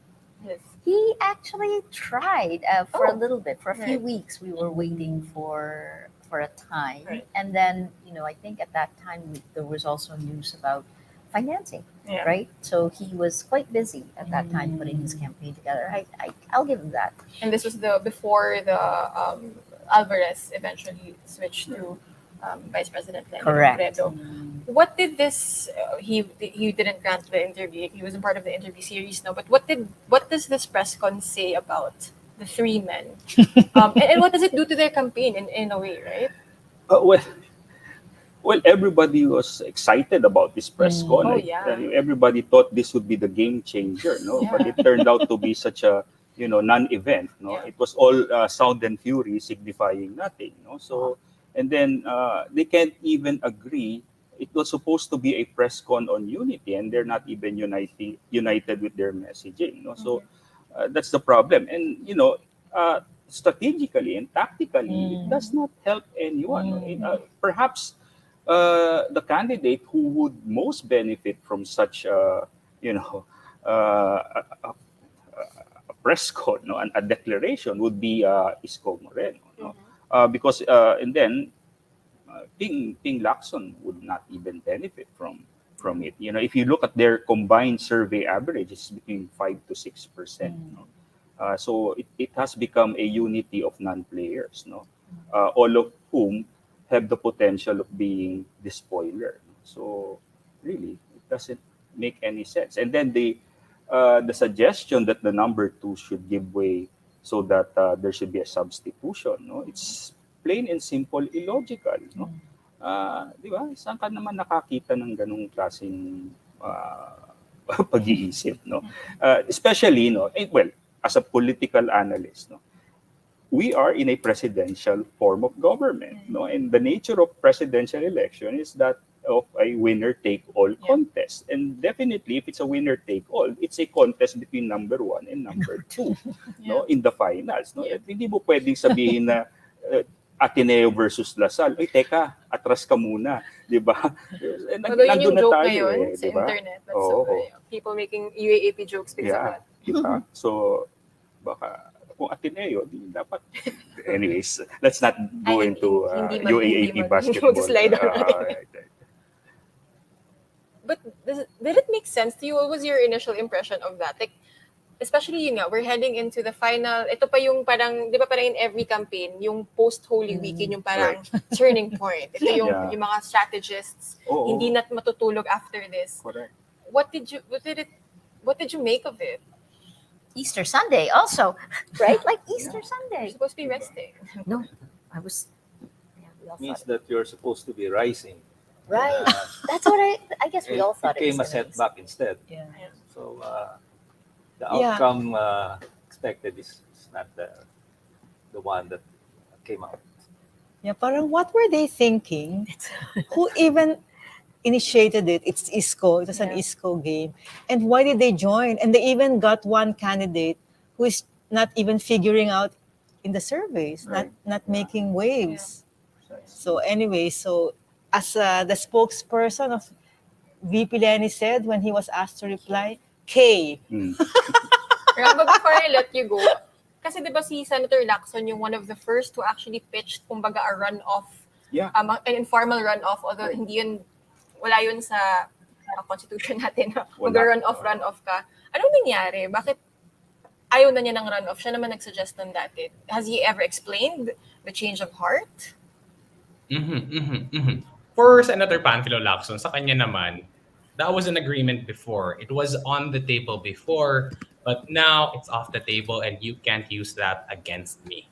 Speaker 5: actually tried for a little bit. For a few weeks, we were waiting for a time. And then, I think at that time, there was also news about financing, right? So he was quite busy at that time putting his campaign together. I'll give him that.
Speaker 2: And this was before the Alvarez eventually switched to Vice President Leni Robredo. What did this? He didn't grant the interview. He wasn't part of the interview series now. But what does this press con say about the three men? And what does it do to their campaign in a way, right?
Speaker 4: Well, everybody was excited about this press con. Everybody thought this would be the game changer, no? But it turned out to be such a non-event. No, it was all sound and fury, signifying nothing. No, so and then they can't even agree. It was supposed to be a press con on unity, and they're not even united with their messaging. No, so that's the problem. And strategically and tactically, it does not help anyone. Perhaps. The candidate who would most benefit from such, a press con, a declaration would be Isko Moreno, because and then Ping Lacson would not even benefit from it. If you look at their combined survey average, it's between 5 to 6%. So it has become a unity of non-players, all of whom have the potential of being the spoiler. So really, it doesn't make any sense. And then the suggestion that the number two should give way so that there should be a substitution, it's plain and simple illogical. Di ba? Saan ka naman nakakita ng ganung klaseng pag-iisip? Especially, well, as a political analyst, we are in a presidential form of government, and the nature of presidential election is that of a winner-take-all contest. And definitely, if it's a winner-take-all, it's a contest between number one and number two, in the finals. Hindi mo pwedeng sabihin na Ateneo versus Lasal. Ay, teka, atras ka muna, di ba?
Speaker 2: Although yun yung joke ngayon sa internet. People making UAAP jokes because of that.
Speaker 4: Diba? So, baka kung Ateneo, di dapat. Anyways, let's not go into UAAP basketball.
Speaker 2: But did it make sense to you? What was your initial impression of that? Like, especially we're heading into the final. Ito pa yung parang, di ba parang in every campaign, yung post-Holy Week, yung parang turning point. Ito yung mga strategists, hindi na matutulog after this.
Speaker 4: Correct.
Speaker 2: What did you make of it?
Speaker 5: Easter Sunday also, right? Like Easter Sunday.
Speaker 2: You're supposed to be resting.
Speaker 5: No, I was
Speaker 3: means that you're supposed to be rising.
Speaker 5: Right. That's what I guess we all thought
Speaker 3: it became a
Speaker 5: was gonna be.
Speaker 3: setback instead.
Speaker 9: Yeah.
Speaker 3: So the
Speaker 9: Yeah.
Speaker 3: outcome expected is not the one that came out.
Speaker 9: Yeah, parang what were they thinking? Who even initiated it? It's Isko. It was an Isko game. And why did they join? And they even got one candidate who is not even figuring out in the surveys, not making waves. So anyway, so as the spokesperson of VP Leni said when he was asked to reply, K.
Speaker 2: Rambo, before I let you go, kasi di ba si Senator Lacson yung one of the first to actually pitch, kumbaga, a runoff, an informal runoff, although hindi yun, wala yun sa constitution natin, mag-runoff ka. Anong nangyari? Bakit ayaw na niya ng runoff? Siya naman nagsuggest nun dati. Has he ever explained the change of heart?
Speaker 16: For Senator Panfilo Lacson, sa kanya naman, that was an agreement before. It was on the table before, but now it's off the table and you can't use that against me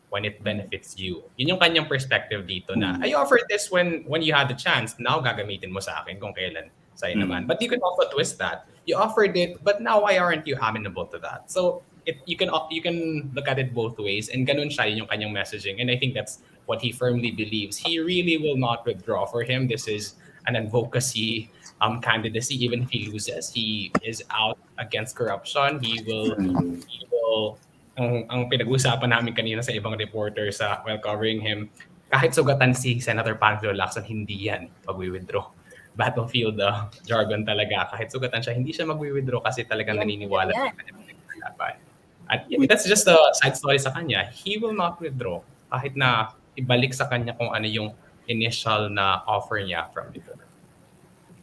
Speaker 16: when it benefits you. Yun yung kanyang perspective dito na, I offered this when you had the chance, now gagamitin mo sa akin kung kailan sa'yo naman. But you can also twist that. You offered it, but now why aren't you amenable to that? So you can look at it both ways, and ganun siya, yun yung kanyang messaging. And I think that's what he firmly believes. He really will not withdraw. For him, this is an advocacy candidacy. Even if he loses, he is out against corruption. He will ang pinag-usapan namin kanina sa ibang reporters while covering him, kahit sugatan si Senator Panfilo Lacson, hindi yan magwi-withdraw. Battlefield jargon talaga. Kahit sugatan siya, hindi siya magwi-withdraw kasi talagang naniniwala sa kanya. At that's just a side story sa kanya. He will not withdraw kahit na ibalik sa kanya kung ano yung initial na offer niya from before.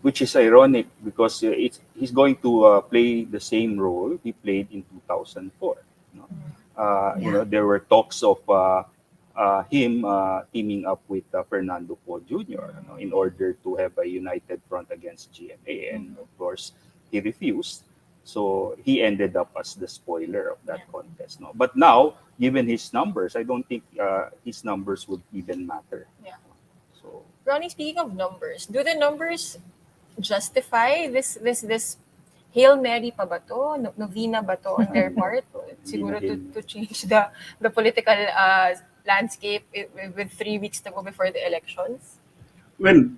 Speaker 4: Which is ironic because he's going to play the same role he played in 2004. You know, there were talks of him teaming up with Fernando Poe Jr. In order to have a united front against GMA, and of course he refused. So he ended up as the spoiler of that contest. But now, given his numbers, I don't think his numbers would even matter. So,
Speaker 2: Ronnie, speaking of numbers, do the numbers justify this Hail Mary pa ba to? Novena ba to on their part? Siguro to change the political landscape with 3 weeks to go before the elections?
Speaker 7: Well,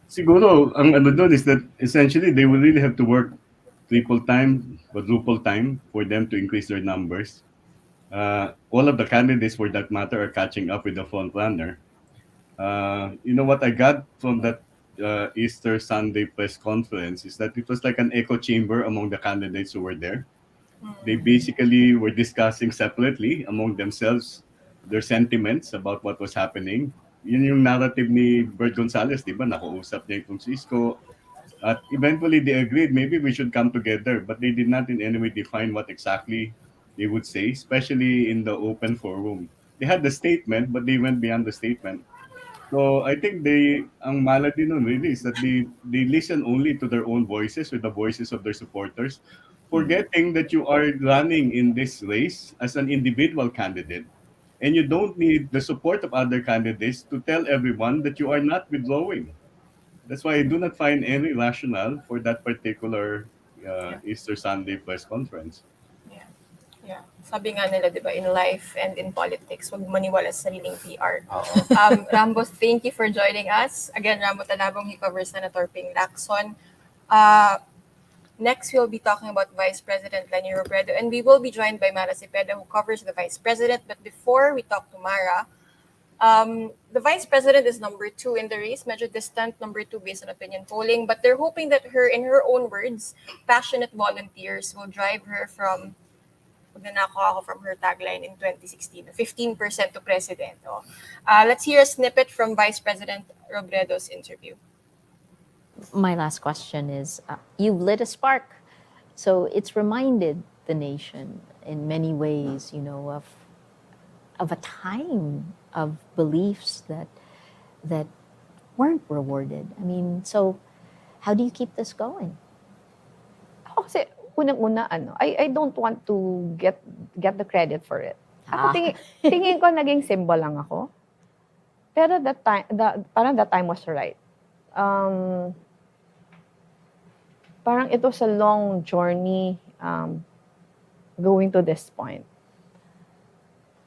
Speaker 7: siguro, ang ano doon is that essentially they will really have to work triple time, quadruple time for them to increase their numbers. All of the candidates for that matter are catching up with the front runner. You know what I got from that Easter Sunday press conference is that it was like an echo chamber among the candidates who were there. They basically were discussing separately among themselves their sentiments about what was happening. Yun yung narrative ni Bert Gonzales, di ba? Nakausap niya itong si Isko. At eventually they agreed maybe we should come together, but they did not in any way define what exactly they would say, especially in the open forum. They had the statement, but they went beyond the statement. So I think ang malady nun really is that they listen only to their own voices, with the voices of their supporters, forgetting that you are running in this race as an individual candidate, and you don't need the support of other candidates to tell everyone that you are not withdrawing. That's why I do not find any rationale for that particular Easter Sunday press conference.
Speaker 2: Yeah. Sabi nga nila, di ba, in life and in politics, wag maniwala sa sariling PR. Rambo, thank you for joining us. Again, Rambo Talabong, he covers Senator Ping Lacson. Next, we'll be talking about Vice President Leni Robredo, and we will be joined by Mara Cepeda, who covers the Vice President. But before we talk to Mara, the Vice President is number 2 in the race, medyo distant number 2 based on opinion polling, but they're hoping that in her own words, passionate volunteers will drive her from from her tagline in 2016, 15% to president. Let's hear a snippet from Vice President Robredo's interview.
Speaker 5: My last question is, you've lit a spark. So it's reminded the nation in many ways, you know, of a time of beliefs that weren't rewarded. I mean, so how do you keep this going?
Speaker 17: Ako kasi, unang-una, I don't want to get the credit for it. Ako tingin ko naging symbol lang ako. Pero parang that time was right. Parang it was a long journey going to this point.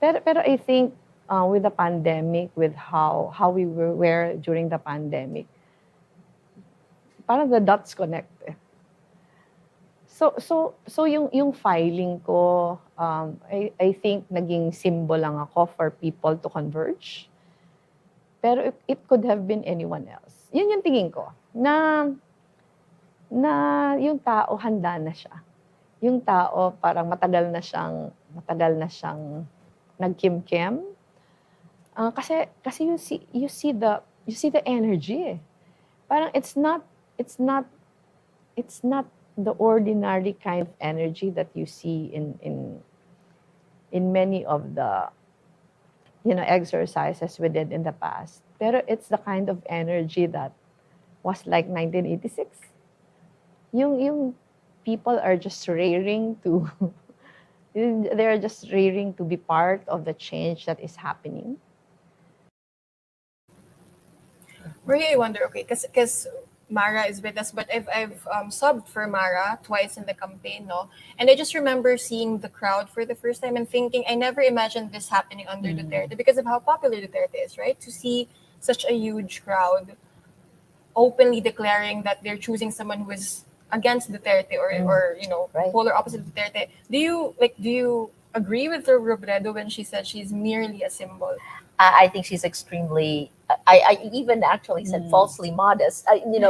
Speaker 17: Pero I think with the pandemic, with how we were during the pandemic, parang the dots connect. So yung filing ko, I think naging symbol lang ako for people to converge. Pero it could have been anyone else. Yun yung tingin ko. Na yung tao handa na siya. Yung tao parang matagal na siyang nagkimkim. Kasi you see the energy. Parang it's not the ordinary kind of energy that you see in many of the exercises we did in the past. Pero it's the kind of energy that was like 1986. Yung people are just raring to they're just raring to be part of the change that is happening.
Speaker 2: Maria, I wonder, okay, because Mara is with us, but I've subbed for Mara twice in the campaign, no? And I just remember seeing the crowd for the first time and thinking, I never imagined this happening under Duterte because of how popular Duterte is, right? To see such a huge crowd openly declaring that they're choosing someone who is against Duterte or
Speaker 5: Right.
Speaker 2: polar opposite of Duterte. Do you agree with Robredo when she said she's merely a symbol?
Speaker 5: I think she's extremely. I even actually said falsely modest.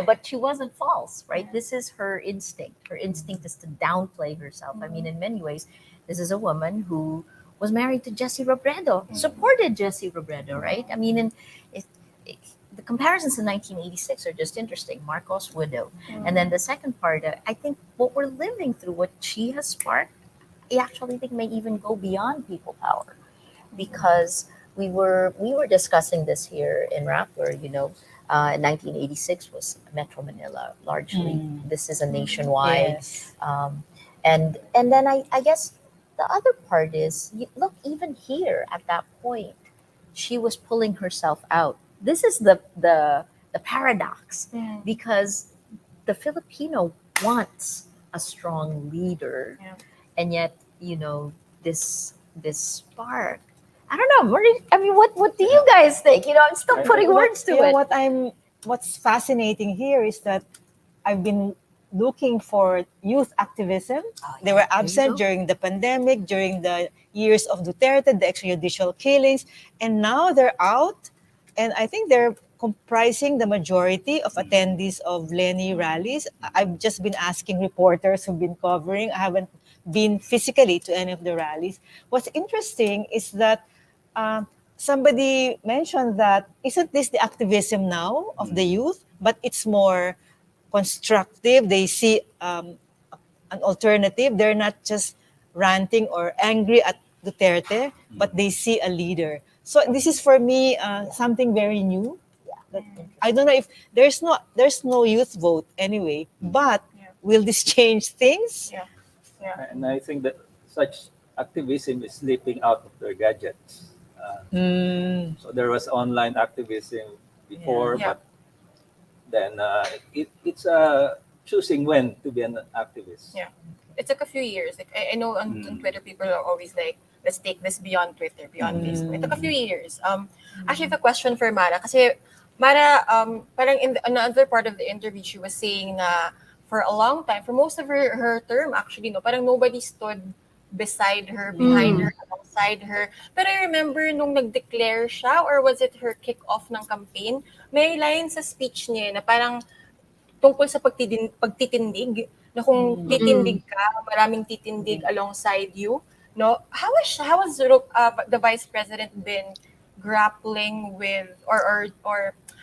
Speaker 5: But she wasn't false, right? This is her instinct. Her instinct is to downplay herself. I mean, in many ways, this is a woman who was married to Jesse Robredo, supported Jesse Robredo, right? I mean, the comparisons in 1986 are just interesting. Marcos widow, and then the second part, I think what we're living through, what she has sparked, I actually think may even go beyond people power, because we were discussing this here in Rappler. 1986 was Metro Manila largely. This is a nationwide,
Speaker 9: Yes.
Speaker 5: and then I guess the other part is, look, even here at that point, she was pulling herself out. This is the paradox, because the Filipino wants a strong leader, and yet this spark. I don't know. What do you guys think? I'm still putting words to it.
Speaker 9: What's fascinating here is that I've been looking for youth activism. They were absent during the pandemic, during the years of Duterte, the extrajudicial killings, and now they're out, and I think they're comprising the majority of attendees of Leni rallies. I've just been asking reporters who've been covering. I haven't been physically to any of the rallies. What's interesting is that somebody mentioned that isn't this the activism now of the youth, but it's more constructive. They see an alternative. They're not just ranting or angry at Duterte, but they see a leader. So this is for me something very new. That I don't know if there's no youth vote anyway, but will this change things?
Speaker 3: And I think that such activism is slipping out of their gadgets. So there was online activism before, but then it's choosing when to be an activist.
Speaker 2: Yeah, it took a few years. Like I know on Twitter, people are always like, let's take this beyond Twitter, beyond Facebook. It took a few years. Actually, the question for Mara, kasi Mara, parang in another part of the interview, she was saying na for a long time, for most of her term actually, no, parang nobody stood beside her, behind her, alongside her. Pero I remember nung nag-declare siya, or was it her kick-off ng campaign, may line sa speech niya na parang tungkol sa pagtitindig, na kung titindig ka, maraming titindig alongside you. No, how has the vice president been grappling with, or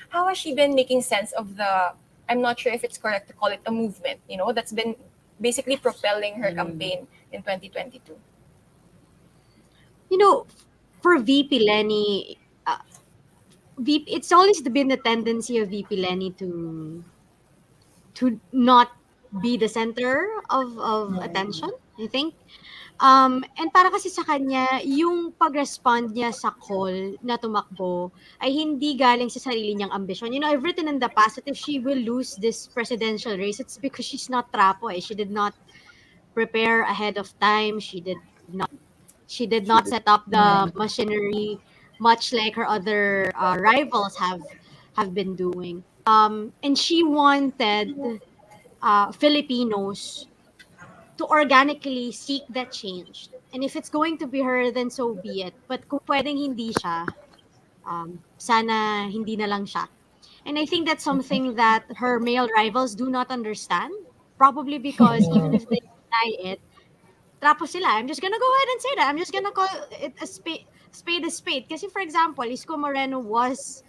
Speaker 2: how has she been making sense of the, I'm not sure if it's correct to call it a movement, that's been basically propelling her campaign in 2022?
Speaker 18: For VP Leni, it's always been the tendency of VP Leni to not be the center of attention. I think. And para kasi sa kanya, yung pag-respond niya sa call na tumakbo ay hindi galing sa sarili niyang ambisyon. You know, I've written in the past that if she will lose this presidential race, it's because she's not trapo. She did not prepare ahead of time. She did not set up the machinery much like her other rivals have been doing. And she wanted Filipinos to organically seek that change. And if it's going to be her, then so be it. But kung pwedeng hindi siya, sana hindi na lang siya. And I think that's something that her male rivals do not understand. Probably because even if they deny it, trapo sila. I'm just gonna go ahead and say that. I'm just gonna call it a spade a spade. Kasi for example, Isko Moreno was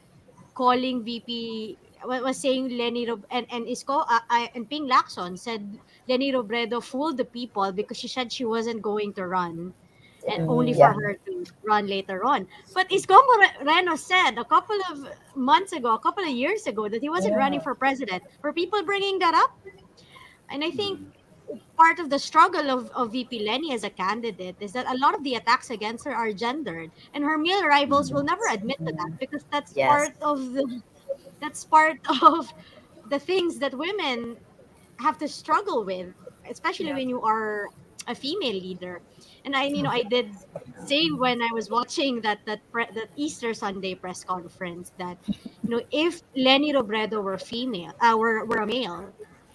Speaker 18: calling VP was saying and Isko and Ping Lacson said Leni Robredo fooled the people because she said she wasn't going to run and only for her to run later on. But Isko Moreno said a couple of months ago, a couple of years ago, that he wasn't running for president. Were people bringing that up? And I think part of the struggle of VP Leni as a candidate is that a lot of the attacks against her are gendered, and her male rivals will never admit to that because that's part of the things that women have to struggle with, especially when you are a female leader. And I did say when I was watching that Easter Sunday press conference that if Leni Robredo were female, were a male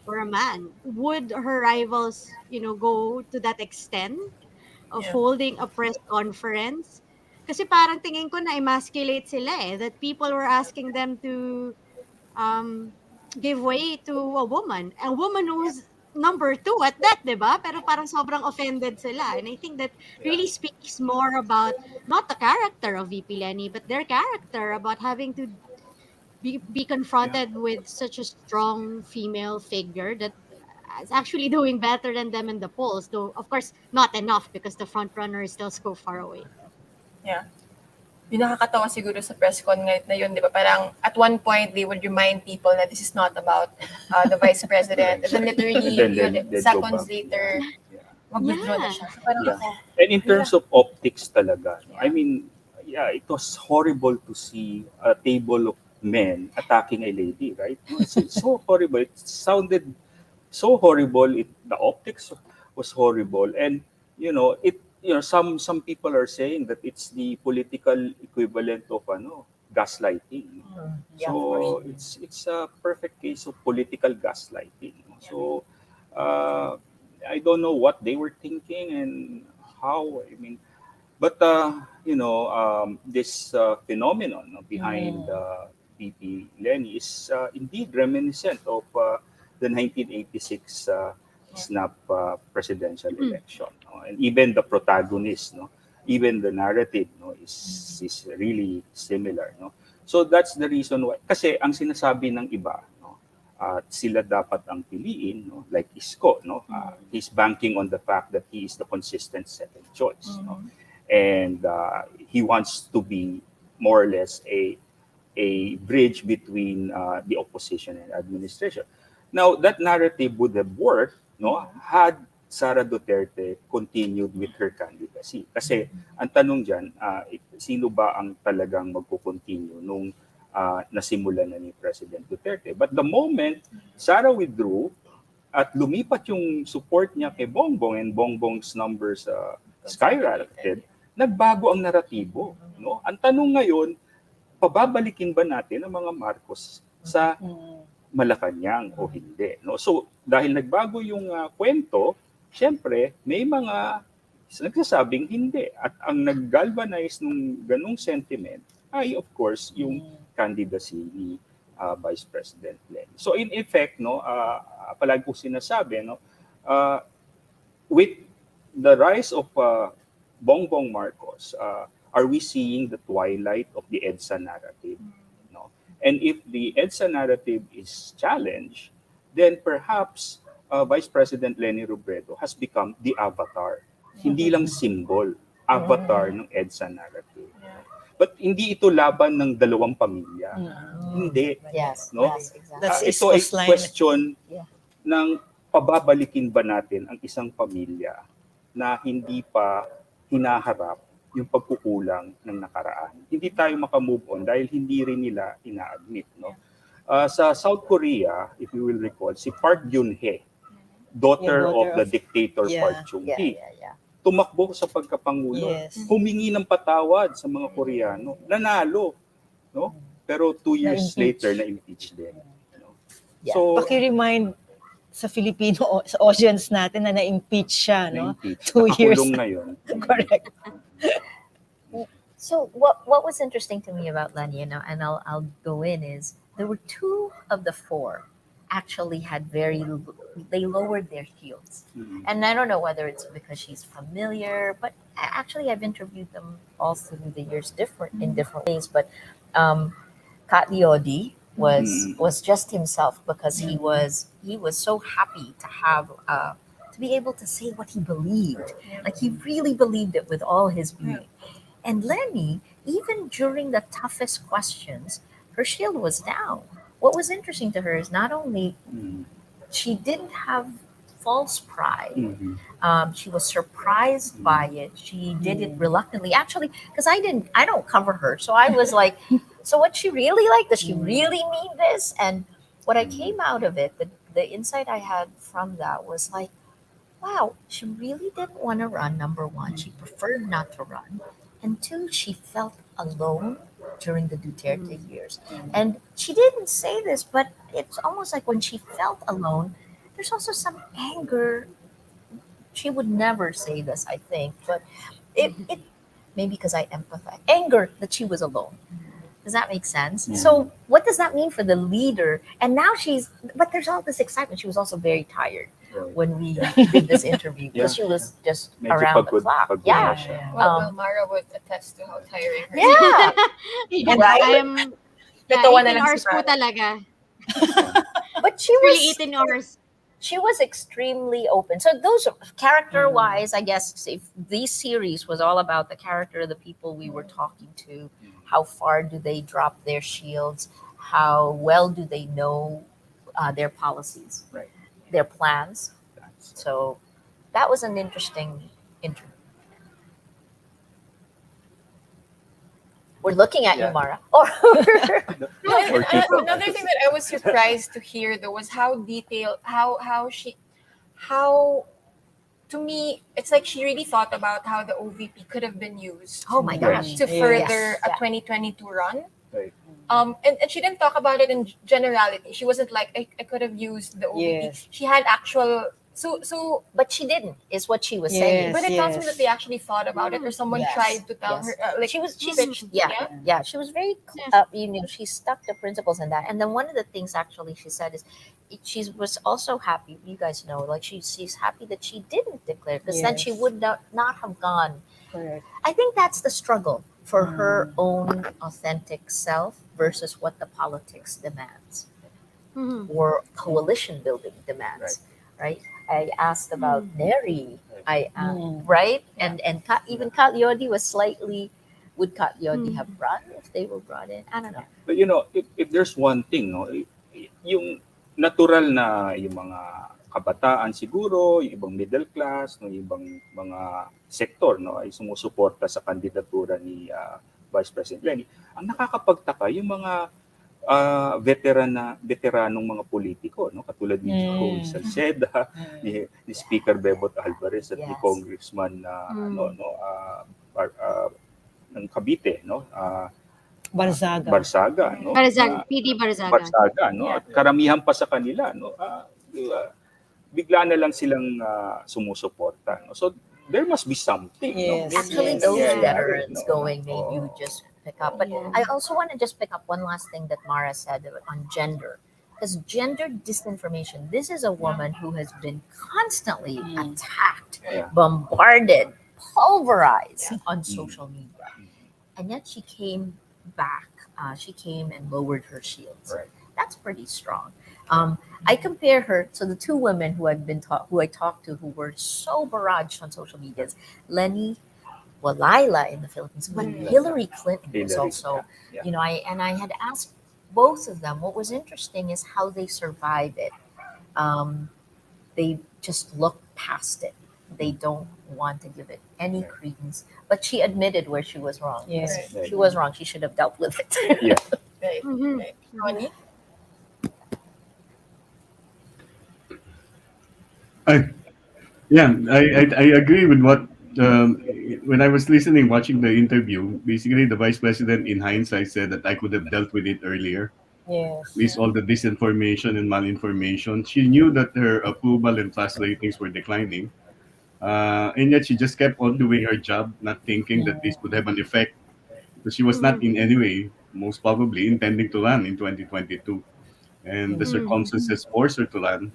Speaker 18: or a man, would her rivals go to that extent of holding a press conference? Kasi parang tingin ko na emasculate sila that people were asking them to um, give way to a woman who's number two at that, di ba? Pero parang sobrang offended sila. And I think that really speaks more about not the character of VP Lenny, but their character about having to be confronted with such a strong female figure that is actually doing better than them in the polls. Though, of course, not enough because the front runner is still so far away.
Speaker 2: Yeah. Yung nakakatawa siguro sa press con ngayon na yun, di ba? Parang at one point, they would remind people that this is not about the vice president. And then literally, seconds later, mag-withdraw na siya. So parang ako,
Speaker 4: And in terms of optics talaga, I mean, it was horrible to see a table of men attacking a lady, right? It's so horrible. It sounded so horrible. The optics was horrible. And, some people are saying that it's the political equivalent of gaslighting. So it's a perfect case of political gaslighting. So I don't know what they were thinking and how. I mean, but this phenomenon behind VP Leni is indeed reminiscent of the 1986 snap presidential election. And even the protagonist, even the narrative is really similar. So that's the reason why. Kasi ang sinasabi ng iba, sila dapat ang piliin, like Isko. He's banking on the fact that he is the consistent second choice. And he wants to be more or less a bridge between the opposition and administration. Now, that narrative would have worked had Sara Duterte continued with her candidacy. Kasi ang tanong dyan, sino ba ang talagang magko-continue nung nasimulan na ni President Duterte? But the moment Sara withdrew at lumipat yung support niya kay Bongbong and Bongbong's numbers skyrocketed, nagbago ang naratibo. Ang tanong ngayon, pababalikin ba natin ang mga Marcos sa Malacanang o hindi? So dahil nagbago yung kwento, syempre may mga nagsasabing hindi. At ang nag-galvanize nung ganung sentiment ay of course yung candidacy ni Vice President Leni. So in effect, palagi ko sinasabi, with the rise of Bongbong Marcos, are we seeing the twilight of the EDSA narrative? And if the EDSA narrative is challenged, then perhaps Vice President Leni Robredo has become the avatar. Hindi lang symbol, avatar ng EDSA narrative. But hindi ito laban ng dalawang pamilya. Hindi.
Speaker 5: Yes,
Speaker 9: That's
Speaker 4: Ito ay
Speaker 9: Isko's line.
Speaker 4: question ng pababalikin ba natin ang isang pamilya na hindi pa hinaharap yung pagkukulang ng nakaraan. Hindi tayo makamove on dahil hindi rin nila ina-admit. No? Sa South Korea, if you will recall, si Park Geun-hye, daughter of the dictator Park Chung-hee, tumakbo sa pagkapangulo, humingi ng patawad sa mga Koreano, nanalo, no? Pero 2 years later na-impeach din. No?
Speaker 9: So, paki-remind sa Filipino, sa audience natin na na-impeach siya, no? 2 years.
Speaker 4: Nakakulong na yun.
Speaker 9: Correct.
Speaker 5: So what was interesting to me about Leni, and I'll go in, is there were 2 of the 4 actually had they lowered their shields. And I don't know whether it's because she's familiar, but actually I've interviewed them all through the years in different ways. But Kat Leody was just himself because he was so happy to have to be able to say what he believed. Like he really believed it with all his being. And Leni, even during the toughest questions, her shield was down. What was interesting to her is not only she didn't have false pride. She was surprised by it. She did it reluctantly, actually, because I don't cover her. So I was like, so what she really like? Does she really mean this? And what I came out of it, the insight I had from that was like, wow, she really didn't want to run, number 1. She preferred not to run. And 2, she felt alone during the Duterte years. And she didn't say this, but it's almost like when she felt alone, there's also some anger. She would never say this, I think, but it maybe because I empathize. Anger that she was alone. Does that make sense? So what does that mean for the leader? And now but there's all this excitement. She was also very tired when we did this interview because she was just around the clock.
Speaker 2: Well, Mara would attest to how tiring her
Speaker 18: And I am 18 hours po talaga.
Speaker 5: But she
Speaker 18: really
Speaker 5: was
Speaker 18: 18 hours.
Speaker 5: She was extremely open. So those character-wise, I guess, if this series was all about the character of the people we were talking to, how far do they drop their shields? How well do they know their policies, their plans? So that was an interesting interview. We're looking at you, Mara.
Speaker 2: Another thing that I was surprised to hear though was how detailed, how to me, it's like she really thought about how the OVP could have been used.
Speaker 5: Oh my gosh.
Speaker 2: To further a 2022 run. And she didn't talk about it in generality. She wasn't like, I could have used the OVP. She had actual. So,
Speaker 5: but she didn't, is what she was saying.
Speaker 2: But it tells me that they actually thought about it, or someone tried to tell her. Like
Speaker 5: she was very, she stuck to principles in that. And then one of the things actually she said is, she was also happy. You guys know, like she's happy that she didn't declare, because then she would not have gone.
Speaker 9: Correct.
Speaker 5: I think that's the struggle for her own authentic self versus what the politics demands, or coalition building demands, right? I asked about Neri, right? And even Kat Leody was slightly, would Kat Leody have run if they were brought in? I don't know.
Speaker 4: But if there's one thing, no, yung natural na yung mga kabataan siguro, yung ibang middle class, no, yung ibang mga sektor, no, ay sumusuporta sa kandidatura ni Vice President Leni. Ang nakakapagtaka yung mga veteranong mga politiko, no, katulad ni Joe Salceda, ni Speaker Bebot Alvarez at ni Congressman ng Cavite, no, Barzaga, no,
Speaker 18: PD Barzaga,
Speaker 4: no, at karamihan pa sa kanila, no, bigla na lang silang sumusuporta, no. So there must be something, no?
Speaker 5: Actually, those veterans going, maybe you just pick up. But I also want to just pick up one last thing that Mara said on gender. Because gender disinformation, this is a woman who has been constantly attacked, bombarded, pulverized on social media. And yet she came back. She came and lowered her shields. That's pretty strong. I compare her to the 2 women who I talked to who were so barraged on social media. Leni, Lila in the Philippines, but Hillary Clinton was also, I had asked both of them. What was interesting is how they survive it. They just look past it. they don't want to give it any credence. But she admitted where she was wrong.
Speaker 9: Yes.
Speaker 5: She was wrong. She should have dealt with it.
Speaker 4: Yeah.
Speaker 2: Right.
Speaker 18: Mhm.
Speaker 2: Right. Ronnie?
Speaker 7: I, yeah, I agree with what when I was listening, watching the interview. Basically, the vice president, in hindsight, said that I could have dealt with it earlier. At
Speaker 9: Yes.
Speaker 7: least all the disinformation and malinformation. She knew that her approval and trust ratings were declining, and yet she just kept on doing her job, not thinking that this would have an effect. Because she was not
Speaker 18: Mhm.
Speaker 7: in any way, most probably, intending to run in 2022, and the
Speaker 18: Mhm.
Speaker 7: circumstances forced her to run.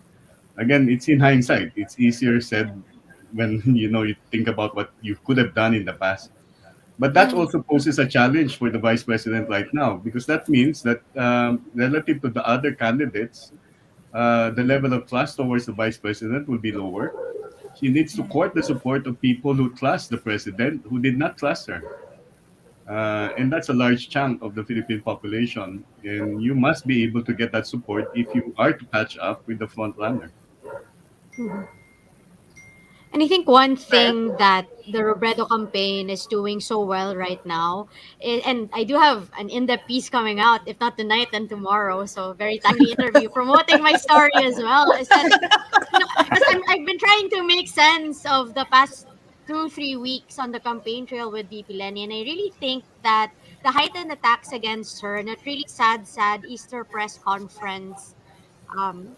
Speaker 7: Again, it's in hindsight. It's easier said when you think about what you could have done in the past. But that
Speaker 18: Mhm.
Speaker 7: also poses a challenge for the vice president right now, because that means that relative to the other candidates, the level of trust towards the vice president will be lower. She needs to court the support of people who trust the president who did not trust her. And that's a large chunk of the Philippine population. And you must be able to get that support if you are to catch up with the front runner.
Speaker 18: Mhm. And I think one thing that the Robredo campaign is doing so well right now, and I do have an in-depth piece coming out, if not tonight, then tomorrow. So very timely interview promoting my story as well. Is that because I've been trying to make sense of the past 2 3 weeks on the campaign trail with VP Leni, and I really think that the heightened attacks against her and that really sad Easter press conference um,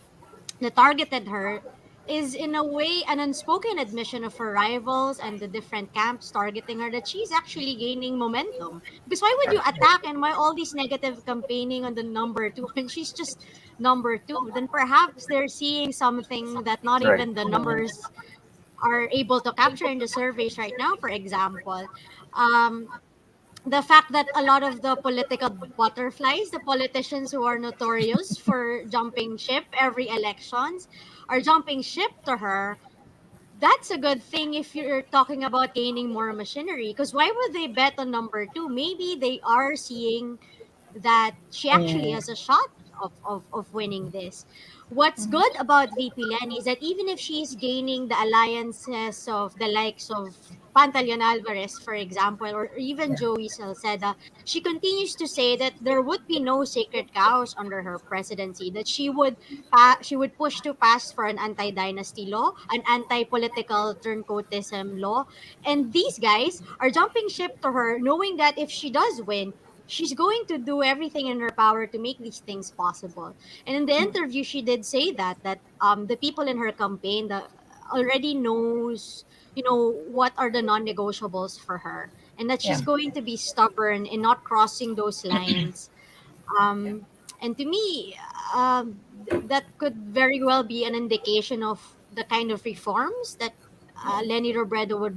Speaker 18: that targeted her is in a way an unspoken admission of her rivals and the different camps targeting her that she's actually gaining momentum. Because why would you attack and why all this negative campaigning on the number two when she's just number two? Then perhaps they're seeing something that not
Speaker 4: Right.
Speaker 18: even the numbers are able to capture in the surveys right now, for example. Um, the fact that a lot of the political butterflies, the politicians who are notorious for jumping ship every elections, are jumping ship to her. That's a good thing if you're talking about gaining more machinery. Because why would they bet on number two? Maybe they are seeing that she actually has a shot of winning this. What's good about VP Lenny is that even if she's gaining the alliances of the likes of Pantaleon Alvarez, for example, or even Joey Salceda, she continues to say that there would be no sacred cows under her presidency, that she would push to pass for an anti-dynasty law, an anti-political turncoatism law, and these guys are jumping ship to her, knowing that if she does win, she's going to do everything in her power to make these things possible. And in the interview, she did say that the people in her campaign that already knows, what are the non-negotiables for her, and that she's
Speaker 9: Yeah.
Speaker 18: going to be stubborn in not crossing those lines. Um, and to me, that could very well be an indication of the kind of reforms that Leni Robredo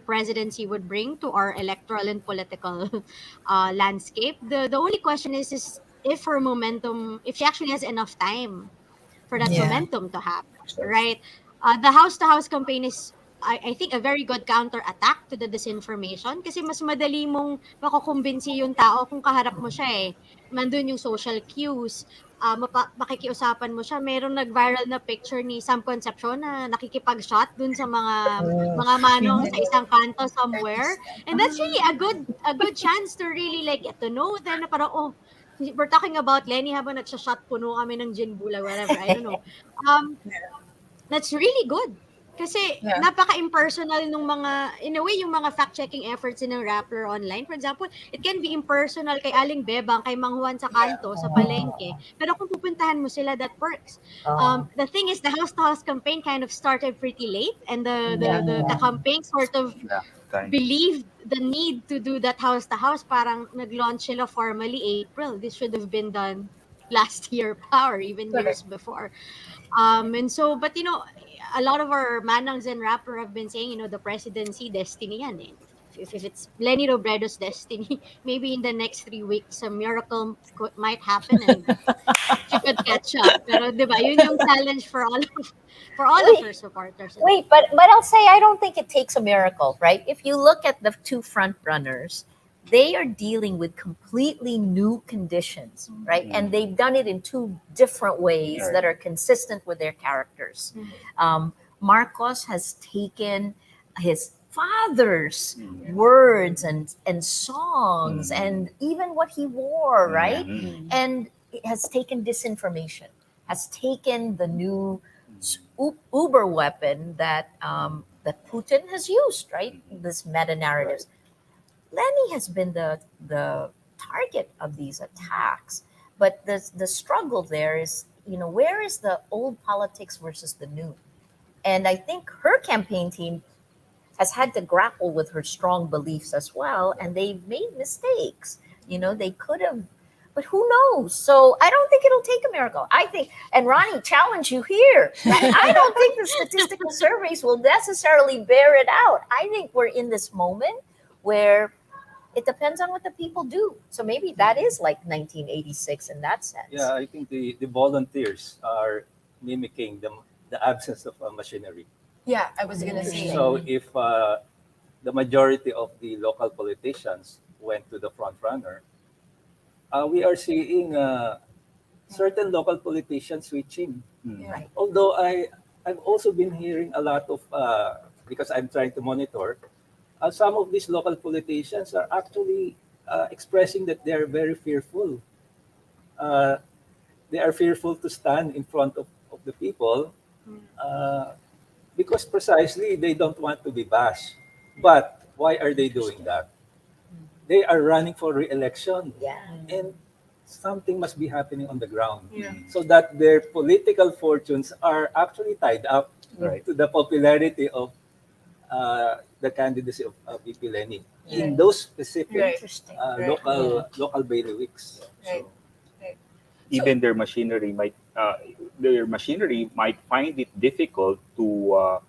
Speaker 18: presidency would bring to our electoral and political landscape. The only question is if she actually has enough time for that
Speaker 9: Yeah.
Speaker 18: momentum to happen, right? The house to house campaign is, I think, a very good counter attack to the disinformation kasi mas madali mong makukumbinsi yung tao kung kaharap mo siya eh. Nandun yung social cues, makikiusapan mo siya. Merong nag-viral na picture ni Sam Concepcion na nakikipag-shot dun sa mga manong sa isang kanto somewhere. And that's really a good chance to really like get to know them na parang, oh, we're talking about Lenny habang nagsha-shot puno kami ng gin bulag, whatever, I don't know. Um, that's really good. Kasi
Speaker 2: Yeah.
Speaker 18: napaka-impersonal nung in a way, yung mga fact-checking efforts ng Rappler online. For example, it can be impersonal kay Aling Bebang, kay Mang Juan sa kanto, sa palengke. Pero kung pupuntahan mo sila, that works. The thing is, the house-to-house campaign kind of started pretty late, and the campaign sort of
Speaker 4: Yeah. Time.
Speaker 18: believed the need to do that house to house. Parang nag-launch sila formally April. This should have been done last year pa, or even years before. And so, but a lot of our manangs and rapper have been saying, the presidency destiny yan eh. If it's Leni Robredo's destiny, maybe in the next 3 weeks, a miracle might happen and she could catch up. Pero, di ba, yun yung challenge for all of her supporters.
Speaker 5: Wait, but I'll say I don't think it takes a miracle, right? If you look at the two front runners, they are dealing with completely new conditions, right? And they've done it in two different ways that are consistent with their characters. Marcos has taken his father's words and songs and even what he wore, right? And it has taken disinformation, has taken the new uber weapon that Putin has used, right? This meta narratives. Lenny has been the target of these attacks, but the struggle there is, where is the old politics versus the new? And I think her campaign team has had to grapple with her strong beliefs as well, and they've made mistakes. They could have, but who knows? So I don't think it'll take a miracle. I think, and Ronnie, challenge you here. I don't think the statistical surveys will necessarily bear it out. I think we're in this moment where it depends on what the people do. So maybe that is like 1986 in that sense.
Speaker 3: Yeah, I think the volunteers are mimicking the absence of machinery.
Speaker 2: Yeah, I was gonna say.
Speaker 3: So if the majority of the local politicians went to the front runner, we are seeing certain local politicians switching.
Speaker 5: Right.
Speaker 3: Although I've also been hearing a lot of because I'm trying to monitor, some of these local politicians are actually expressing that they are very fearful. Uh, they are fearful to stand in front of the people because precisely they don't want to be bashed. But why are they doing that? They are running for re-election.
Speaker 5: Yeah.
Speaker 3: And something must be happening on the ground.
Speaker 2: Yeah.
Speaker 3: So that their political fortunes are actually tied up to the popularity of the candidacy of VP Leni in those specific local bailiwicks.
Speaker 2: Right.
Speaker 4: Even their machinery might find it difficult to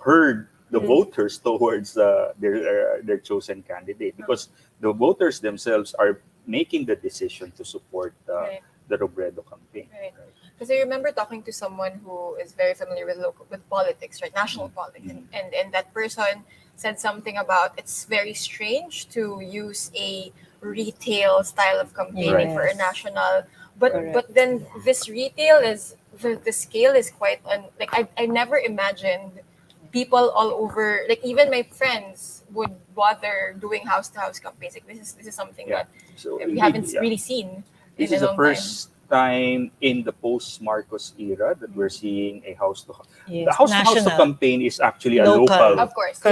Speaker 4: herd the voters towards their chosen candidate, because the voters themselves are making the decision to support the Robredo campaign.
Speaker 2: Right. Because I remember talking to someone who is very familiar with politics, right, national politics, and that person said something about it's very strange to use a retail style of campaigning for a national, but then this retail is the scale is quite like I never imagined people all over, like even my friends would bother doing house to house campaigns. Like this is something that we haven't really seen.
Speaker 4: This is the first time in the post Marcos era that we're seeing a house to house. The house to house campaign is actually a local,
Speaker 2: of course,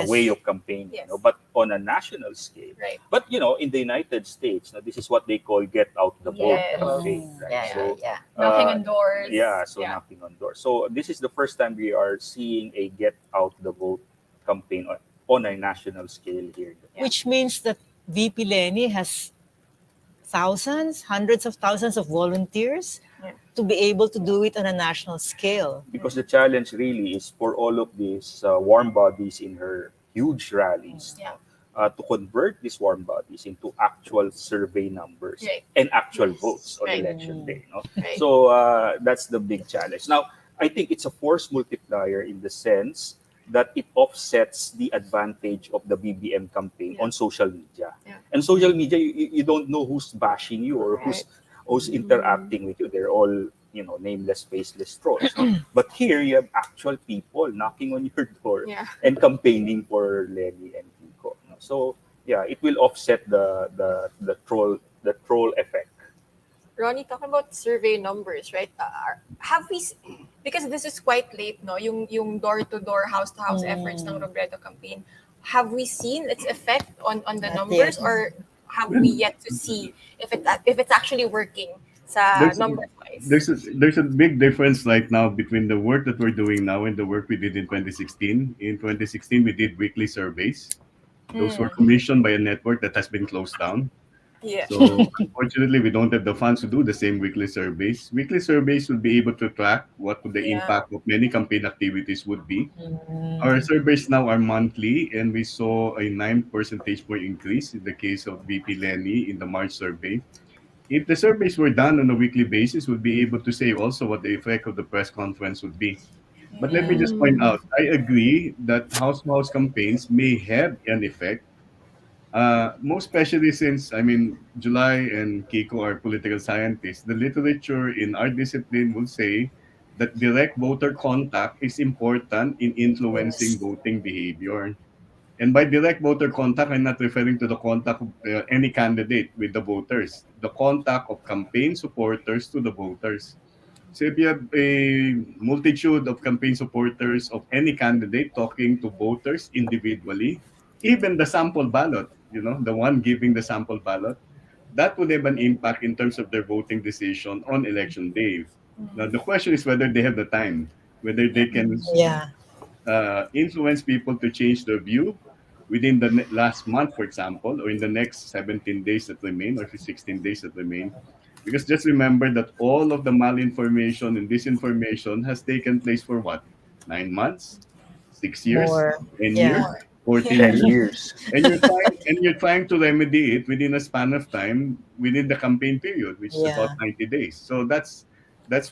Speaker 4: way of campaigning, but on a national scale.
Speaker 2: Right.
Speaker 4: But in the United States, this is what they call get out the vote campaign. Right?
Speaker 2: Knocking on doors.
Speaker 4: Knocking on doors. So this is the first time we are seeing a get out the vote campaign on a national scale here.
Speaker 9: Which means that VP Leni has hundreds of thousands of volunteers to be able to do it on a national scale.
Speaker 4: Because the challenge really is for all of these warm bodies in her huge rallies to convert these warm bodies into actual survey numbers and actual votes on election day. So that's the big challenge. Now, I think it's a force multiplier in the sense that it offsets the advantage of the BBM campaign on social media. And social media, you don't know who's bashing you or who's interacting with you. They're all, nameless, faceless trolls. But here you have actual people knocking on your door and campaigning for Leni and Isko. So it will offset the troll effect.
Speaker 2: Ronnie, talking about survey numbers, right? Have we, because this is quite late, no? Yung door-to-door, house-to-house efforts ng Robredo campaign, have we seen its effect on the numbers, or have we yet to see if it's actually working sa numbers-wise?
Speaker 7: There's a big difference right now between the work that we're doing now and the work we did in 2016. In 2016, we did weekly surveys. Those were commissioned by a network that has been closed down. So unfortunately, we don't have the funds to do the same weekly surveys. Weekly surveys will be able to track what the impact of many campaign activities would be. Our surveys now are monthly, and we saw a 9 percentage point increase in the case of VP Leni in the March survey. If the surveys were done on a weekly basis, we'll be able to say also what the effect of the press conference would be. But let me just point out, I agree that house-to-house campaigns may have an effect. Most especially since, July and Kiko are political scientists, the literature in our discipline will say that direct voter contact is important in influencing
Speaker 9: Yes.
Speaker 7: voting behavior. And by direct voter contact, I'm not referring to the contact of any candidate with the voters, the contact of campaign supporters to the voters. So if you have a multitude of campaign supporters of any candidate talking to voters individually, even the sample ballot, the one giving the sample ballot, that would have an impact in terms of their voting decision on election day. Now, the question is whether they have the time, whether they can
Speaker 9: Yeah.
Speaker 7: influence people to change their view within the last month, for example, or in the next 17 days that remain, or 16 days that remain. Because just remember that all of the malinformation and disinformation has taken place for what? 9 months, 6 years,
Speaker 9: More.
Speaker 7: 10 years,
Speaker 9: Yeah.
Speaker 7: 14
Speaker 4: 10
Speaker 7: years,
Speaker 4: years.
Speaker 7: and you're trying to remedy it within a span of time within the campaign period, which is about
Speaker 9: Yeah.
Speaker 7: 90 days. So that's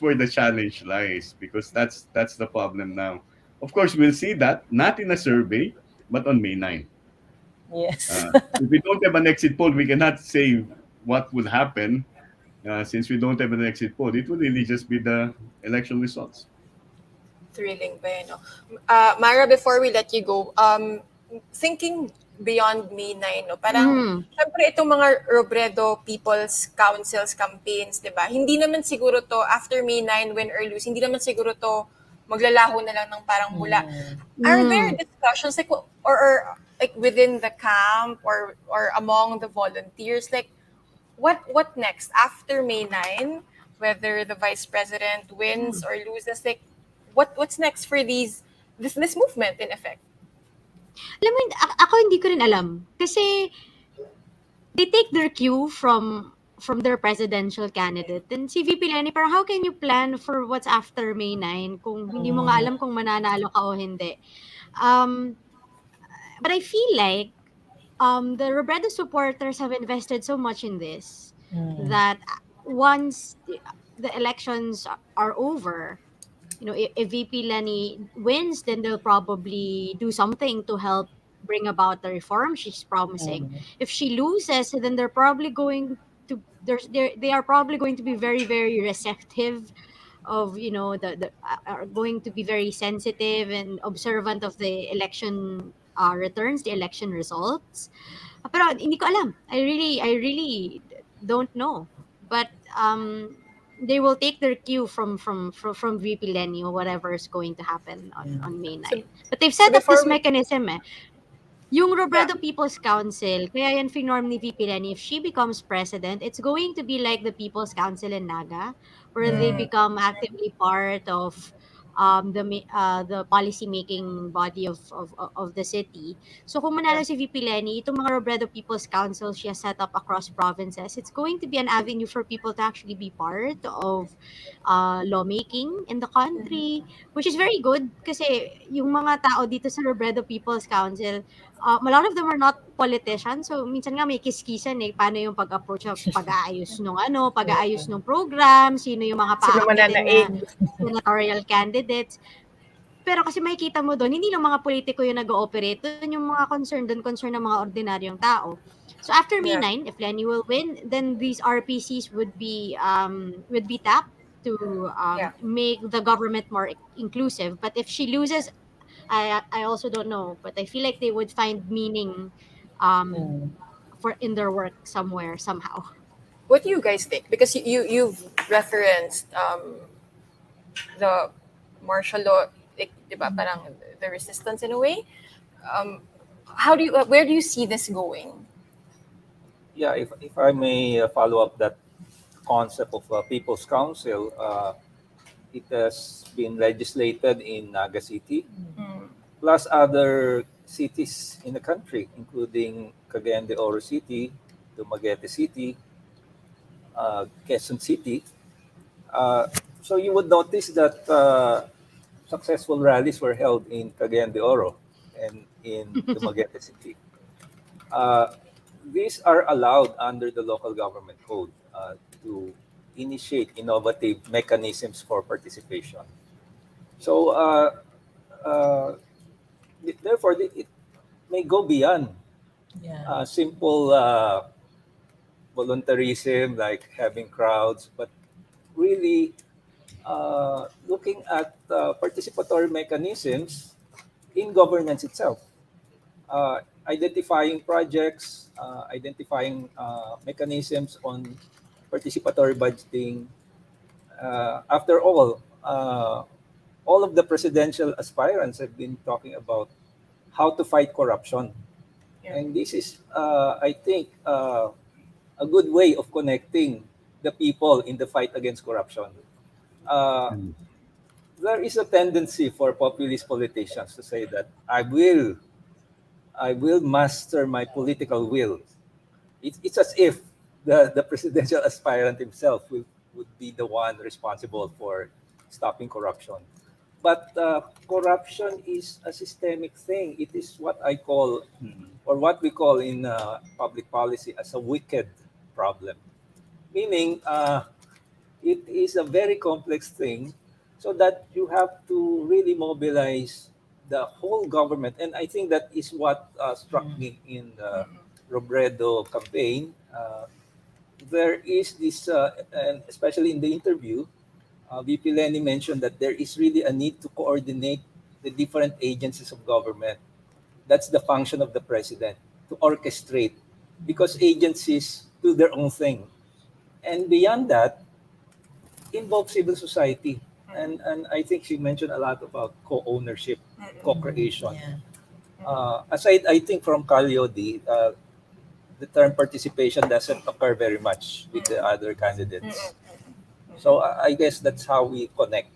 Speaker 7: where the challenge lies, because that's the problem now. Of course, we'll see that not in a survey, but on May 9.
Speaker 9: Yes.
Speaker 7: If we don't have an exit poll, we cannot say what would happen. Since we don't have an exit poll, it would really just be the election results.
Speaker 2: Thrilling ba yun, no? Mara, before we let you go, thinking beyond May 9, no? Parang,
Speaker 18: Mhm.
Speaker 2: syempre itong mga Robredo People's Councils campaigns, di ba? Hindi naman siguro to, after May 9, win or lose, hindi naman siguro to maglalaho na lang ng parang bula. Are there discussions like, or like within the camp or among the volunteers, like what next after May 9, whether the vice president wins or loses, like what's next for this movement in effect?
Speaker 18: Alam mo, ako hindi ko rin alam. Kasi they take their cue from their presidential candidate. And si VP Leni, parang how can you plan for what's after May 9 kung hindi mo nga alam kung mananalo ka o hindi? But I feel like the Robredo supporters have invested so much in this that once the elections are over, if VP Leni wins, then they'll probably do something to help bring about the reform she's promising. If she loses, then they're probably going to they are probably going to be very, very receptive of the are going to be very sensitive and observant of the election returns, the election results. Pero hindi ko alam. I really don't know. But they will take their cue from VP Lenny or whatever is going to happen on May 9. But they've set up this mechanism Yung Robredo People's Council, kaya yan finorm ni VP Leni, if she becomes president, it's going to be like the People's Council in Naga, where they become actively part of the policy making body of the city. So kung manalo si VP Leni, itong mga Robredo People's Council she has set up across provinces, it's going to be an avenue for people to actually be part of lawmaking in the country, which is very good kasi yung mga tao dito sa Robredo People's Council, a lot of them are not politicians. So, minsan nga may kiskisan paano yung pag-approach sa pag-aayos pag-aayos ng program, sino yung mga
Speaker 2: Sino
Speaker 18: paakyatin na
Speaker 2: mananaig?
Speaker 18: senatorial candidates. Pero kasi makikita mo doon, hindi lang mga politiko yung nag-ooperate. Doon yung mga concern ng mga ordinaryong tao. So after May 9, if Leni will win, then these RPCs would be tapped to make the government more inclusive. But if she loses, I also don't know, but I feel like they would find meaning for in their work somewhere somehow.
Speaker 2: What do you guys think? Because you've referenced the martial law, like, diba, parang the resistance in a way. Where do you see this going?
Speaker 3: Yeah, if I may follow up that concept of People's Council, it has been legislated in Naga City, plus other cities in the country, including Cagayan de Oro City, Dumaguete City, Quezon City. So you would notice that successful rallies were held in Cagayan de Oro and in Dumaguete City. These are allowed under the local government code to initiate innovative mechanisms for participation. So, therefore, it may go beyond simple voluntarism, like having crowds, but really looking at participatory mechanisms in governance itself, identifying projects, identifying mechanisms on participatory budgeting. After all of the presidential aspirants have been talking about how to fight corruption. And this is, I think, a good way of connecting the people in the fight against corruption. There is a tendency for populist politicians to say that I will master my political will. It's as if the presidential aspirant himself would be the one responsible for stopping corruption. But corruption is a systemic thing. It is what I call, or what we call in public policy, as a wicked problem. Meaning, it is a very complex thing, so that you have to really mobilize the whole government. And I think that is what struck me in the Robredo campaign. There is this, and especially in the interview, VP Leni mentioned that there is really a need to coordinate the different agencies of government. That's the function of the president, to orchestrate, because agencies do their own thing. And beyond that, involve civil society. And I think she mentioned a lot about co-ownership, co-creation. Aside, I think, from Leody, the term participation doesn't occur very much with the other candidates. So I guess that's how we connect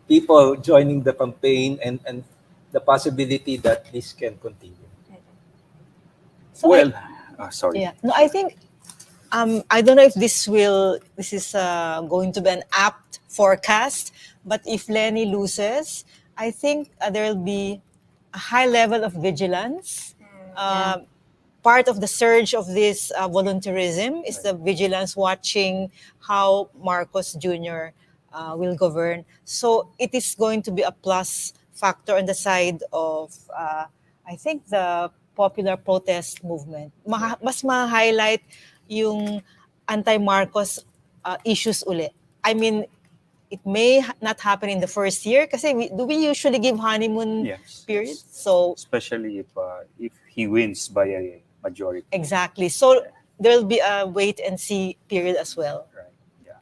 Speaker 3: people joining the campaign, and the possibility that this can continue.
Speaker 9: So
Speaker 4: Well, sorry.
Speaker 9: Yeah. No, I think I don't know if this is going to be an apt forecast, but if Leni loses, I think there will be a high level of vigilance. Part of the surge of this volunteerism is the vigilance, watching how Marcos Jr. Will govern. So it is going to be a plus factor on the side of, I think, the popular protest movement. Mas ma-highlight yung anti-Marcos issues uli. I mean, it may not happen in the first year kasi do we usually give honeymoon period? So
Speaker 4: especially if he wins by a majority.
Speaker 9: Exactly. So there will be a wait and see period as well.
Speaker 4: Right. Yeah.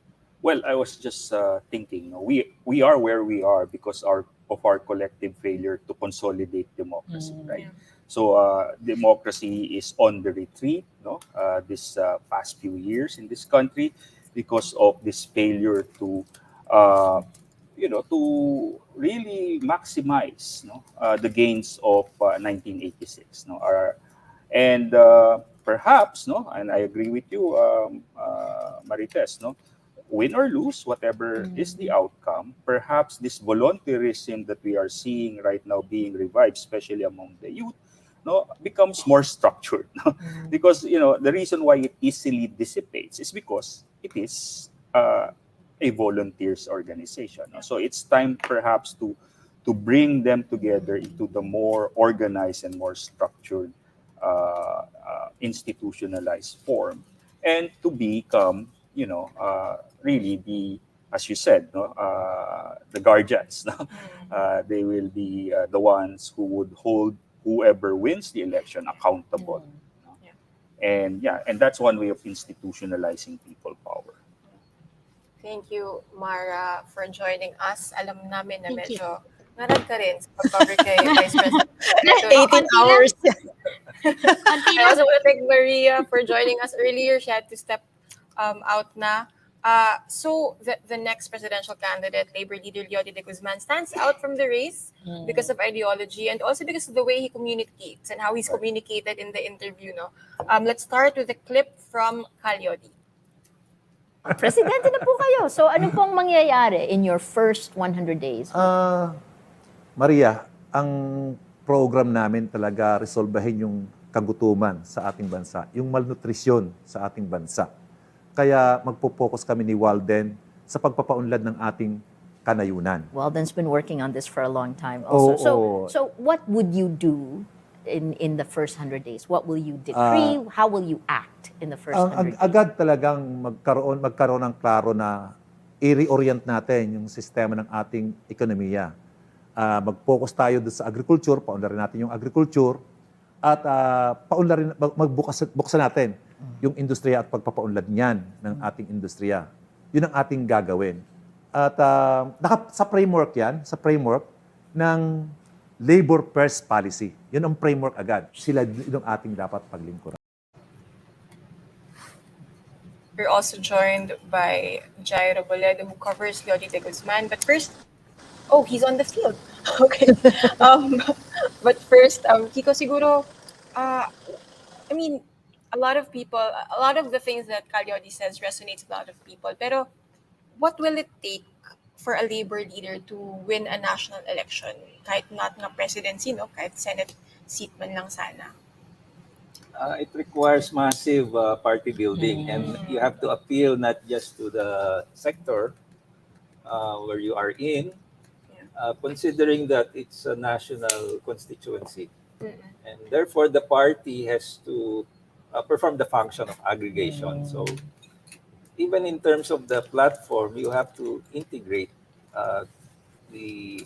Speaker 4: Well, I was just thinking, we are where we are because of our collective failure to consolidate democracy, right? So democracy is on the retreat, this past few years in this country because of this failure to, to really maximize, the gains of 1986. And perhaps, and I agree with you, Marites, win or lose, whatever is the outcome, perhaps this volunteerism that we are seeing right now being revived, especially among the youth, becomes more structured. Because the reason why it easily dissipates is because it is a volunteers organization. So it's time perhaps to bring them together into the more organized and more structured institutionalized form, and to become really the, as you said, the guardians. They will be the ones who would hold whoever wins the election accountable. And that's one way of institutionalizing people power.
Speaker 2: Thank you, Mara, for joining us. Alam namin na
Speaker 18: Thank you.
Speaker 2: medyo narad ka rin sa pag-cover kay Vice President.
Speaker 9: 18 hours.
Speaker 2: I also want to thank Maria for joining us earlier. She had to step out na. So the next presidential candidate, Labor leader Leody de Guzman, stands out from the race because of ideology and also because of the way he communicates and how he's communicated in the interview. Let's start with a clip from Leody.
Speaker 5: Presidente na po kayo. So ano pong mangyayari in your first 100 days?
Speaker 19: Maria, ang program namin talaga resolbahin yung kagutuman sa ating bansa, yung malnutrisyon sa ating bansa. Kaya magpo-focus kami ni Walden sa pagpapaunlad ng ating kanayunan.
Speaker 5: Walden's been working on this for a long time also. So what would you do in the first 100 days? What will you decree? How will you act in the first 100 days?
Speaker 19: Agad talagang magkaroon ng klaro na i-reorient natin yung sistema ng ating ekonomiya. Mag-focus tayo doon sa agriculture, paunlarin natin yung agriculture, at buksan natin yung industriya at pagpapaunlad niyan ng ating industriya. Yun ang ating gagawin. At sa framework yan, sa framework ng labor first policy. Yun ang framework agad. Sila yung ating dapat paglingkuran.
Speaker 2: We're also joined by Jairo Boledo, who covers Leody de Guzman. But first, he's on the field. Okay. But first, Kiko, siguro, I mean, a lot of the things that Leody says resonates with a lot of people. Pero what will it take for a labor leader to win a national election? Kahit not nga presidency, no? Kahit Senate seat man lang sana.
Speaker 3: It requires massive party building, and you have to appeal not just to the sector where you are in, considering that it's a national constituency. And therefore, the party has to perform the function of aggregation. So even in terms of the platform, you have to integrate the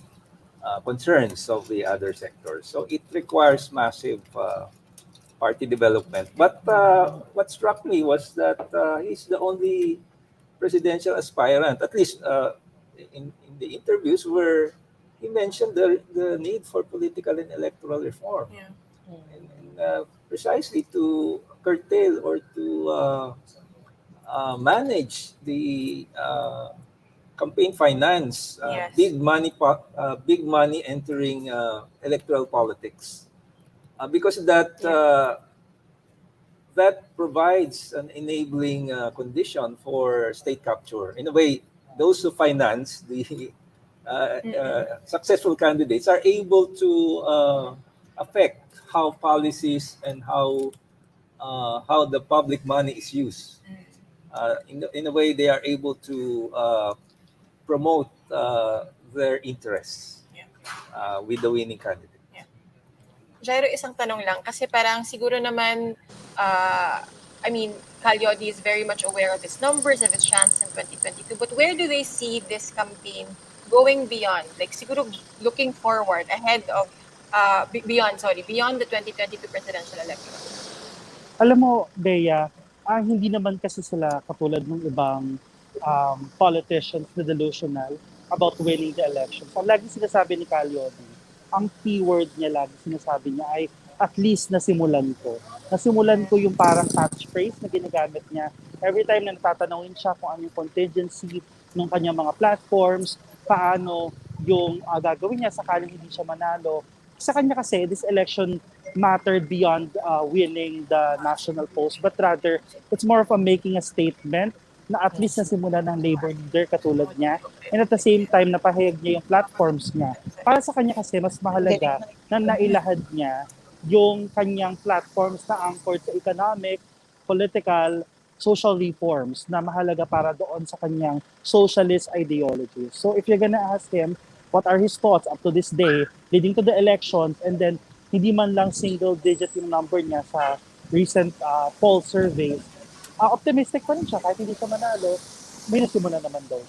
Speaker 3: concerns of the other sectors. So it requires massive party development. But what struck me was that he's the only presidential aspirant, at least in the interviews, where he mentioned the need for political and electoral reform.
Speaker 2: Yeah.
Speaker 3: And precisely to curtail or to manage the campaign finance,
Speaker 2: Yes.
Speaker 3: big money entering electoral politics. Because that provides an enabling condition for state capture. In a way, those who finance the successful candidates are able to affect how policies and how the public money is used. In a way, they are able to promote their interests with the winning candidate.
Speaker 2: Jairo, isang tanong lang. Kasi parang siguro naman, Leody is very much aware of his numbers, of his chances in 2022. But where do they see this campaign going beyond? Like siguro looking forward, ahead of, beyond the 2022 presidential election?
Speaker 15: Alam mo, Bea, hindi naman kasi sila katulad ng ibang politicians na delusional about winning the election. So, lagi sinasabi ni Leody, ang keyword niya lagi sinasabi niya ay at least nasimulan ko. Nasimulan ko yung parang catchphrase na ginagamit niya every time na natatanungin siya kung ano yung contingency ng kanyang mga platforms, paano yung gagawin niya sakaling hindi siya manalo. Sa kanya kasi, this election mattered beyond winning the national post, but rather, it's more of a making a statement na at least nasimulan ng labor leader katulad niya. And at the same time, napahayag niya yung platforms niya. Para sa kanya kasi, mas mahalaga na nailahad niya yung kanyang platforms na anchored sa economic, political, social reforms na mahalaga para doon sa kanyang socialist ideology. So if you're gonna ask him, what are his thoughts up to this day leading to the elections, and then hindi man lang single digit yung number niya sa recent poll surveys, optimistic pa rin siya kahit hindi siya manalo, may nasimula naman daw.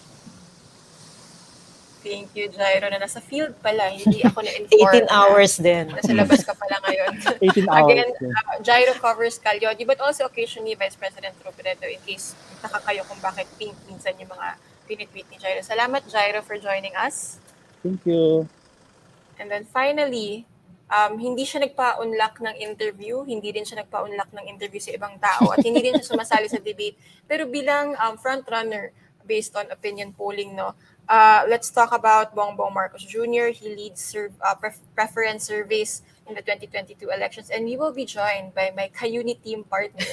Speaker 2: Thank you, Jairo, na nasa field pala. Hindi ako na-inform.
Speaker 9: 18 hours din.
Speaker 2: Nasa labas ka pala ngayon.
Speaker 15: 18 hours
Speaker 2: Again,
Speaker 15: din.
Speaker 2: Jairo covers Leody, but also occasionally Vice President Robredo, in case taka kayo kung bakit pink minsan yung mga pinitweet ni Jairo. Salamat, Jairo, for joining us.
Speaker 15: Thank you.
Speaker 2: And then finally, hindi siya nagpa-unlock ng interview, hindi din siya nagpa-unlock ng interview sa ibang tao, at hindi din siya sumasali sa debate. Pero bilang front-runner based on opinion polling, no, let's talk about Bongbong Marcos Jr. He leads preference surveys in the 2022 elections, and we will be joined by my Kayuni team partner,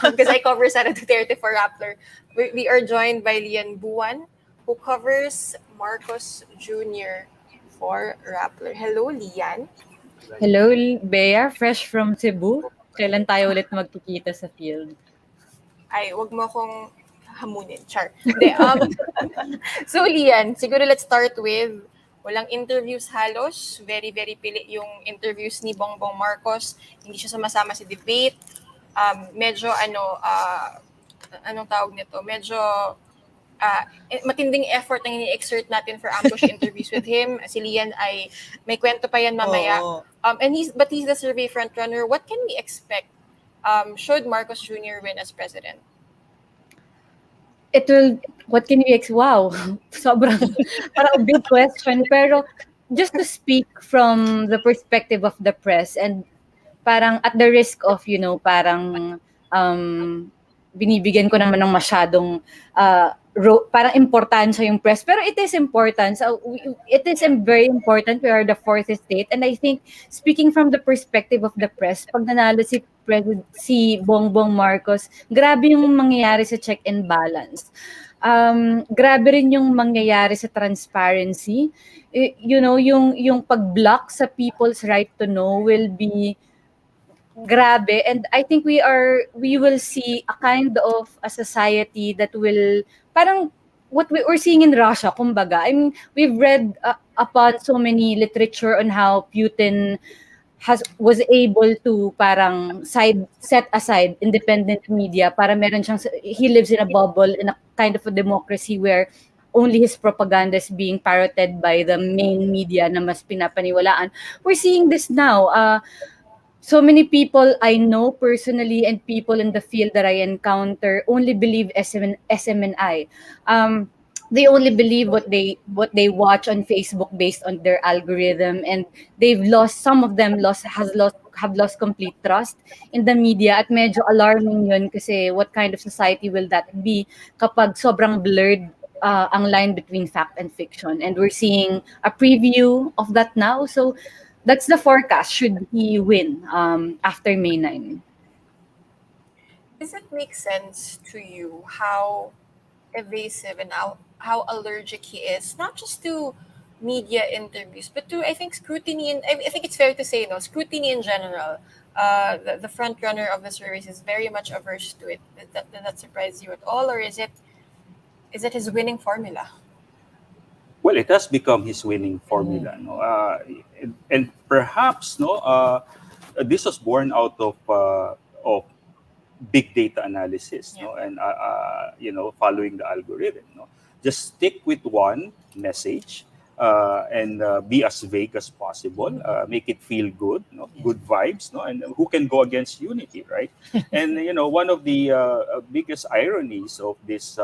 Speaker 2: because I cover Sara Duterte for Rappler. We are joined by Lian Buwan, who covers Marcos Jr. for Rappler. Hello, Lian.
Speaker 20: Hello, Bea. Fresh from Cebu. Kailan tayo ulit magkikita sa field?
Speaker 2: Ay, wag mo akong hamunin. Char. So, Lian, siguro let's start with walang interviews halos. Very, very pili yung interviews ni Bongbong Marcos. Hindi siya sumasama sa debate. Medyo, anong tawag nito? Medyo matinding effort na ini-exert natin for ambush interviews with him. Si Lian ay may kwento pa yan mamaya. And he's the survey frontrunner. What can we expect should Marcos Jr. win as president?
Speaker 20: What can we expect? Wow, sobrang, parang a big question. Pero just to speak from the perspective of the press and parang at the risk of, parang binibigyan ko naman ng masyadong parang importansya yung press. Pero it is important. So it is very important. We are the fourth estate. And I think speaking from the perspective of the press, pag nanalo si Bongbong Marcos, grabe yung mangyayari sa check and balance. Grabe rin yung mangyayari sa transparency. Yung pag-block sa people's right to know will be grabe, and I think we will see a kind of a society that will parang what we're seeing in Russia, kumbaga. I mean, we've read upon so many literature on how Putin was able to parang set aside independent media para meron siyang, he lives in a bubble in a kind of a democracy where only his propaganda is being parroted by the main media na mas pinapaniwalaan. We're seeing this now. So many people I know personally and people in the field that I encounter only believe SMNI. They only believe what they watch on Facebook based on their algorithm, and some of them have lost complete trust in the media, at medyo alarming yun kasi what kind of society will that be kapag sobrang blurred ang line between fact and fiction, and we're seeing a preview of that now. So that's the forecast should he win after May 9.
Speaker 2: Does it make sense to you how evasive and how allergic he is, not just to media interviews, but to, I think, scrutiny, and I think it's fair to say, scrutiny in general. The front runner of the series is very much averse to it. Did that surprise you at all, or is it his winning formula?
Speaker 4: Well, it has become his winning formula, no? And perhaps this was born out of big data analysis, no, and following the algorithm, no. Just stick with one message and be as vague as possible. Make it feel good, no, good vibes, no, and who can go against unity, right? And one of the biggest ironies of this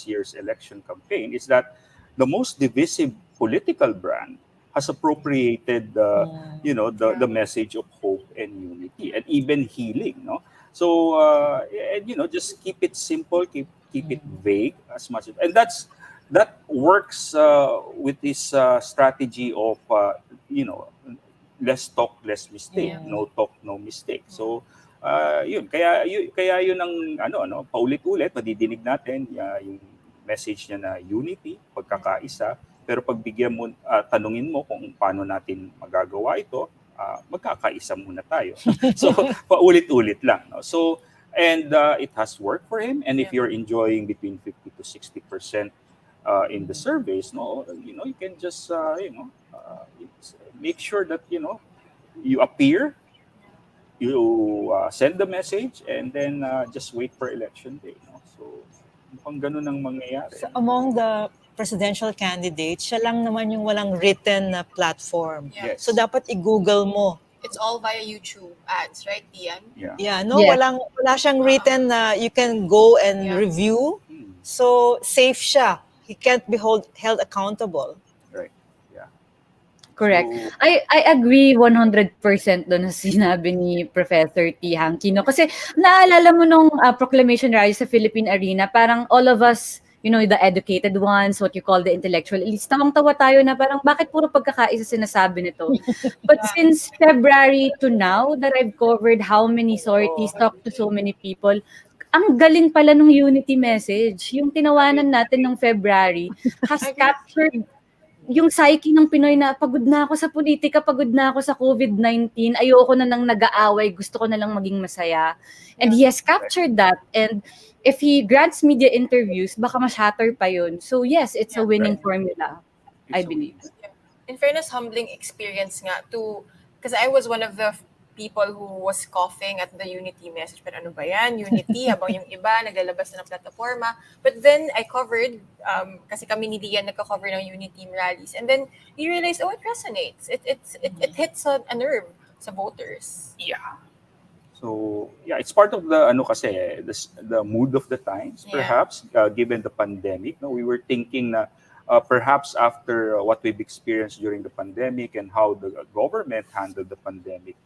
Speaker 4: year's election campaign is that the most divisive political brand has appropriated the message of hope and unity and even healing, no. So just keep it simple, keep it vague as much as, and that works with this strategy of less talk, less mistake, no talk, no mistake. So yun kaya yun ang paulit-ulit madidinig natin yung message niya na unity, pagkakaisa, pero pagbigyan mo, tanungin mo kung paano natin magagawa ito, magkakaisa muna tayo. So, paulit-ulit lang. No? So, and it has worked for him, and if you're enjoying between 50 to 60% in the surveys, you can just, make sure that, you appear, you send the message, and then just wait for election day. So, mukhang ganun ang mangyayari.
Speaker 9: So among the presidential candidates, siya lang naman yung walang written na platform.
Speaker 2: Yes.
Speaker 9: So dapat i-Google mo.
Speaker 2: It's all via YouTube ads, right, Ian?
Speaker 9: Yeah, no, wala siyang written na you can go and review. So safe siya. He can't be held accountable.
Speaker 4: Right. Yeah.
Speaker 20: Correct.
Speaker 4: So,
Speaker 20: I agree 100% doon sa sinabi ni Professor T. Hanky, no? Kasi naalala mo nung proclamation rally sa Philippine Arena, parang all of us, the educated ones, what you call the intellectual elites, tawang-tawa tayo na parang bakit puro pagkakaisa sinasabi nito. But since February to now that I've covered how many sorties, talked to so many people, ang galing pala nung unity message. Yung tinawanan natin ng February has captured yung psyche ng Pinoy na pagod na ako sa politika, pagod na ako sa COVID-19, ayoko na nang nag-aaway, gusto ko na lang maging masaya. And he has captured that. And if he grants media interviews, baka ma-shatter pa yun. So yes, it's a winning formula, I believe.
Speaker 2: In fairness, humbling experience nga to, because I was one of the people who was coughing at the unity message. Pero ano ba yan? Unity, habang yung iba naglalabas na ng plataforma. But then I covered, kasi kami ni Lian nagka-cover ng unity rallies. And then you realize, oh, it resonates. It hits a nerve sa voters.
Speaker 4: Yeah. So, yeah, it's part of the the mood of the times, perhaps, given the pandemic. No, we were thinking na perhaps after what we've experienced during the pandemic and how the government handled the pandemic,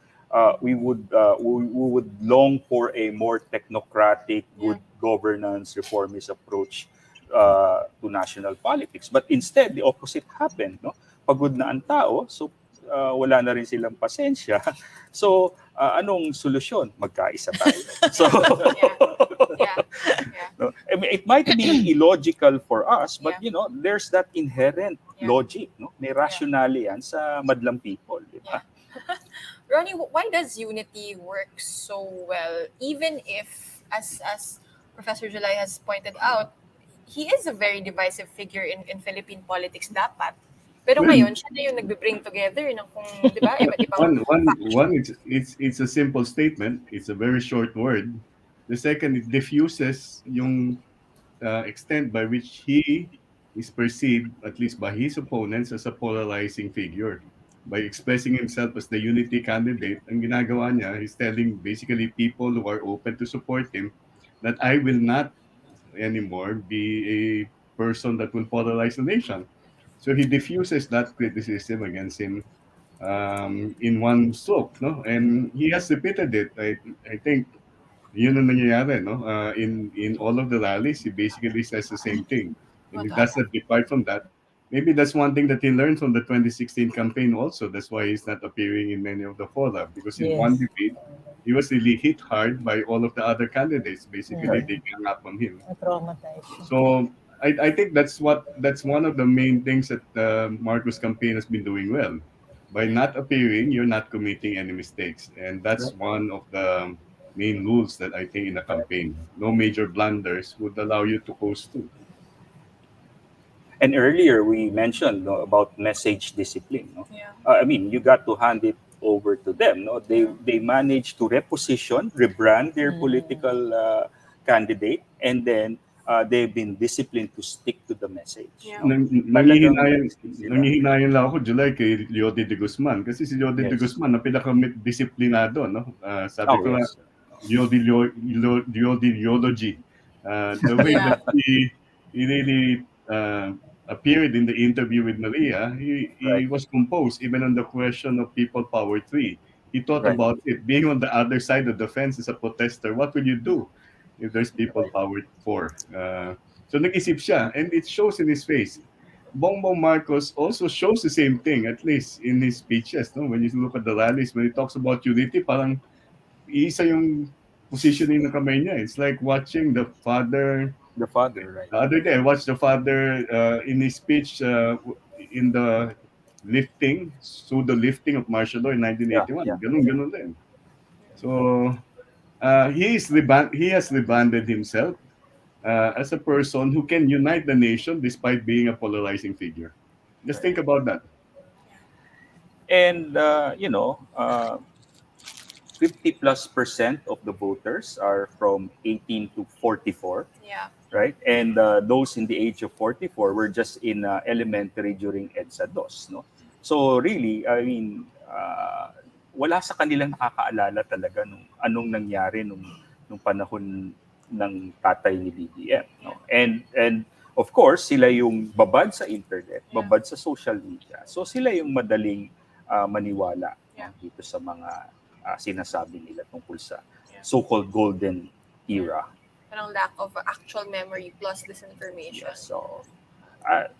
Speaker 4: we would long for a more technocratic, good governance, reformist approach to national politics. But instead, the opposite happened. No, pagod na ang tao, so wala na rin silang pasensya. So, anong solusyon? Magkaisa tayo. So, no, I mean, it might be illogical for us, but you know, there's that inherent logic, no? May rationale yan sa madlang people, di ba?
Speaker 2: Ronnie, why does unity work so well, even if, as Professor July has pointed out, he is a very divisive figure in Philippine politics dapat. Pero ngayon, siya na yung nagbe-bring together ng kung, di ba, iba't ibang
Speaker 7: One, it's a simple statement. It's a very short word. The second, it diffuses yung extent by which he is perceived, at least by his opponents, as a polarizing figure. By expressing himself as the unity candidate, ang ginagawa niya, he's telling basically people who are open to support him that I will not anymore be a person that will polarize the nation. So he diffuses that criticism against him in one stroke, no? And he has repeated it. I think yun ang nangyayari, no? In all of the rallies, he basically says the same thing. And he doesn't depart from that. Maybe that's one thing that he learned from the 2016 campaign also. That's why he's not appearing in many of the fora. Because in one debate, he was really hit hard by all of the other candidates. Basically, they gang up on him.
Speaker 9: Traumatized.
Speaker 7: So I think that's one of the main things that Marcos' campaign has been doing well. By not appearing, you're not committing any mistakes, and that's one of the main rules that I think in a campaign. No major blunders would allow you to coast through.
Speaker 4: And earlier we mentioned, no, about message discipline. No? I mean, you got to hand it over to them. No, they managed to rebrand their political candidate, and then they've been disciplined to stick to the message.
Speaker 7: Nangihinayan lang ako, July, kay Leody de Guzman. Kasi si Leody de Guzman, ang pinaka-disiplinado, no? Sabi ko nga, Leody-logy. The way that he really appeared in the interview with Maria, he was composed, even on the question of people power 3. He thought about it. Being on the other side of the fence as a protester, what will you do if there's people power 4? So nag-isip siya, and it shows in his face. Bongbong Marcos also shows the same thing, at least in his speeches. No? When you look at the rallies, when he talks about unity, parang isa yung positioning ng kamay niya. It's like watching the father.
Speaker 4: The father, right?
Speaker 7: The other day, I watched the father in his speech in the lifting of martial law in 1981. Ganun din. So he has rebranded himself as a person who can unite the nation despite being a polarizing figure. Just think about that.
Speaker 4: And 50+% of the voters are from 18 to 44.
Speaker 2: Yeah.
Speaker 4: Right? And those in the age of 44 were just in elementary during EDSA DOS. No? So really, I mean, wala sa kanilang nakakaalala talaga nung anong nangyari nung panahon ng tatay ni BBM. No? And of course, sila yung babad sa internet, babad sa social media. So sila yung madaling maniwala dito sa mga sinasabi nila tungkol sa so-called golden era.
Speaker 2: Parang lack of actual memory plus disinformation.
Speaker 4: So,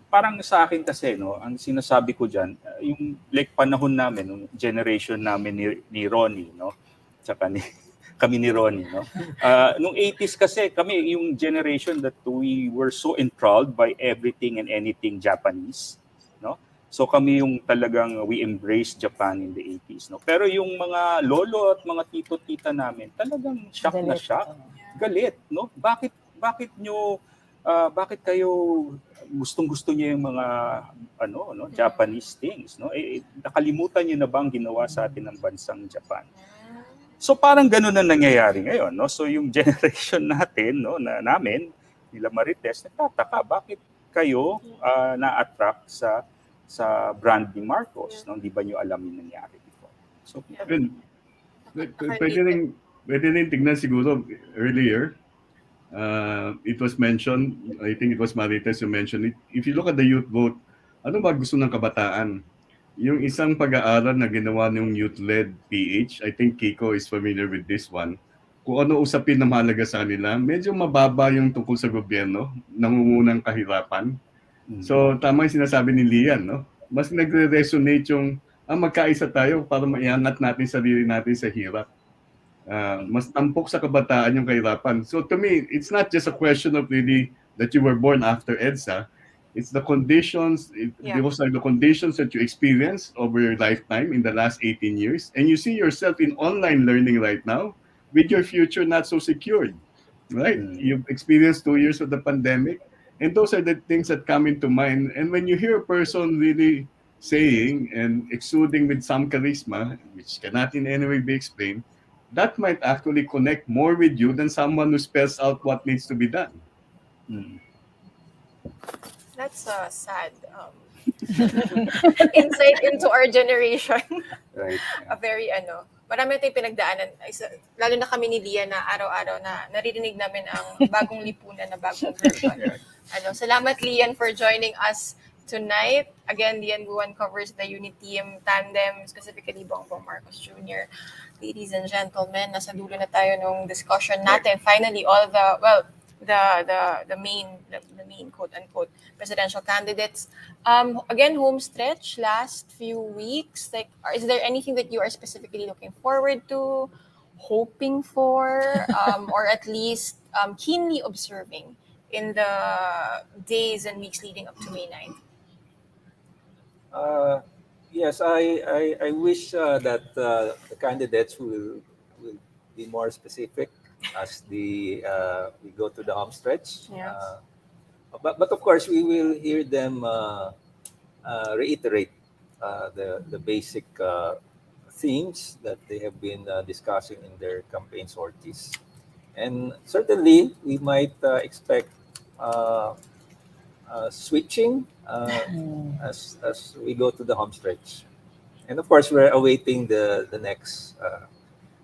Speaker 4: parang sa akin kasi, no, ang sinasabi ko dyan, yung like panahon namin, nung generation namin ni Ronnie, no, tsaka kami ni Ronnie, no. Nung 80s kasi, kami yung generation that we were so enthralled by everything and anything Japanese, no. So kami yung talagang we embraced Japan in the 80s, no. Pero yung mga lolo at mga tito-tita namin, talagang shock na shock. Galit, no? Bakit kayo gustong-gusto niyo yung mga Japanese things, no? Nakalimutan niyo na bang ginawa sa atin ng bansang Japan? So parang ganun na nangyayari ngayon, no? So yung generation natin, no, namin, nila Marites, nagtataka, bakit kayo na-attract sa brand ni Marcos, no? Hindi ba nyo alam yung nangyari before? So,
Speaker 7: pwede rin tignan siguro earlier. It was mentioned, I think it was Marites who mentioned it. If you look at the youth vote, ano ba gusto ng kabataan? Yung isang pag-aaral na ginawa ng youth-led PH, I think Kiko is familiar with this one. Kung ano usapin na mahalaga sa kanila, medyo mababa yung tungkol sa gobyerno, nangungunang kahirapan. So tama yung sinasabi ni Lian, no? Mas nagre-resonate yung magkaisa tayo para maiangat natin sarili natin sa hirap. Mas tampok sa kabataan yung kahirapan. So to me, it's not just a question of really that you were born after EDSA. It's the conditions, those are the conditions that you experience over your lifetime in the last 18 years. And you see yourself in online learning right now with your future not so secured, right? You've experienced 2 years of the pandemic. And those are the things that come into mind. And when you hear a person really saying and exuding with some charisma, which cannot in any way be explained, that might actually connect more with you than someone who spells out what needs to be done.
Speaker 2: That's sad insight into our generation.
Speaker 4: Right.
Speaker 2: A very marami tayong pinagdaanan. Lalo na kami ni Lia na araw-araw na naririnig namin ang bagong lipunan na bagong version. Salamat Lian for joining us tonight. Again, Lian Buwan covers the Unity Team Tandem, specifically Bongbong Marcos Jr. Ladies and gentlemen, nasa dulo na tayo ng discussion natin. Finally, all the main quote unquote presidential candidates. Again, home stretch last few weeks. Like, is there anything that you are specifically looking forward to, hoping for, or at least keenly observing in the days and weeks leading up to May 9th?
Speaker 3: Yes, I wish that the candidates will be more specific as we go to the home stretch.
Speaker 2: Yes.
Speaker 3: But of course, we will hear them reiterate the basic themes that they have been discussing in their campaign sorties. And certainly, we might expect switching as we go to the home stretch. And of course, we're awaiting the next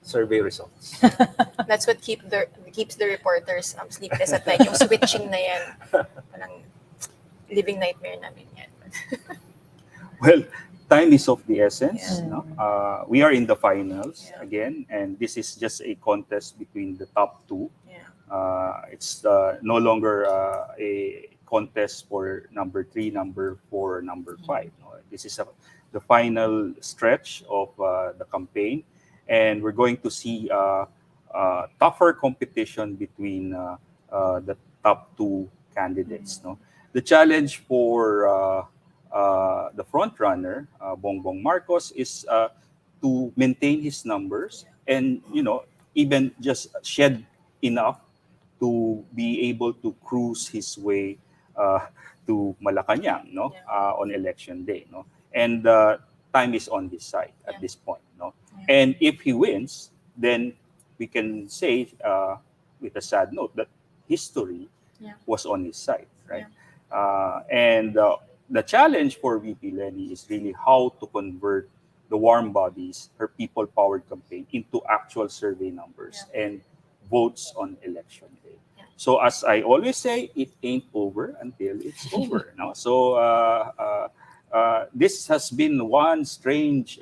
Speaker 3: survey results.
Speaker 2: That's what keeps the reporters sleepless at night. Yung switching na yan. Parang living nightmare namin yan.
Speaker 4: Well, time is of the essence. No? We are in the finals again, and this is just a contest between the top two. It's no longer a contest for number 3, number 4, number 5. No? This is the final stretch of the campaign, and we're going to see tougher competition between the top two candidates. No? The challenge for the front runner, Bongbong Marcos, is to maintain his numbers and even just shed enough to be able to cruise his way to Malacanang, on election day, and time is on his side at this point, And if he wins, then we can say with a sad note that history was on his side, right? And the challenge for VP Leni is really how to convert the warm bodies, her people-powered campaign, into actual survey numbers and votes on election day. So as I always say, it ain't over until it's over. No? So this has been one strange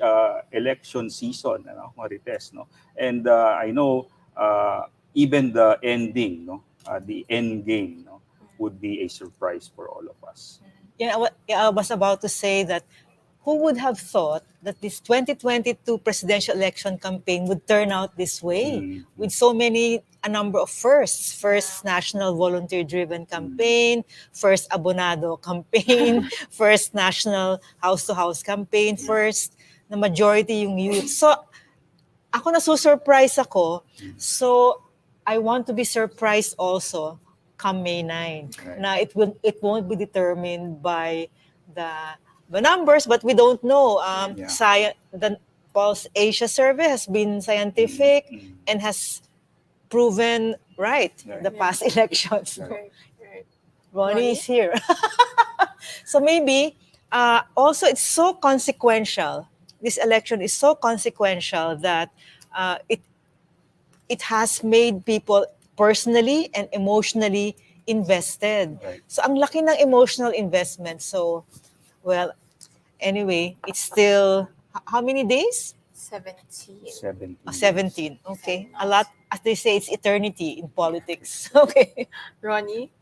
Speaker 4: election season, Marites. No? And I know even the ending, the end game, would be a surprise for all of us.
Speaker 9: Yeah, I was about to say that who would have thought that this 2022 presidential election campaign would turn out this way with a number of firsts. First national volunteer-driven campaign, first abonado campaign, first national house-to-house campaign, first na majority yung youth. So, ako nasusurprise ako. So, I want to be surprised also come May 9. Na it won't be determined by the numbers, but we don't know. Pulse Asia survey has been scientific and has proven right the past elections.
Speaker 2: Right.
Speaker 9: Ronnie is here. So maybe also it's so consequential. This election is so consequential that it has made people personally and emotionally invested. So ang laki ng emotional investment. So, well, anyway, it's still how many days?
Speaker 2: 17.
Speaker 9: 17. Okay. A lot, as they say, it's eternity in politics. Okay.
Speaker 2: Ronnie?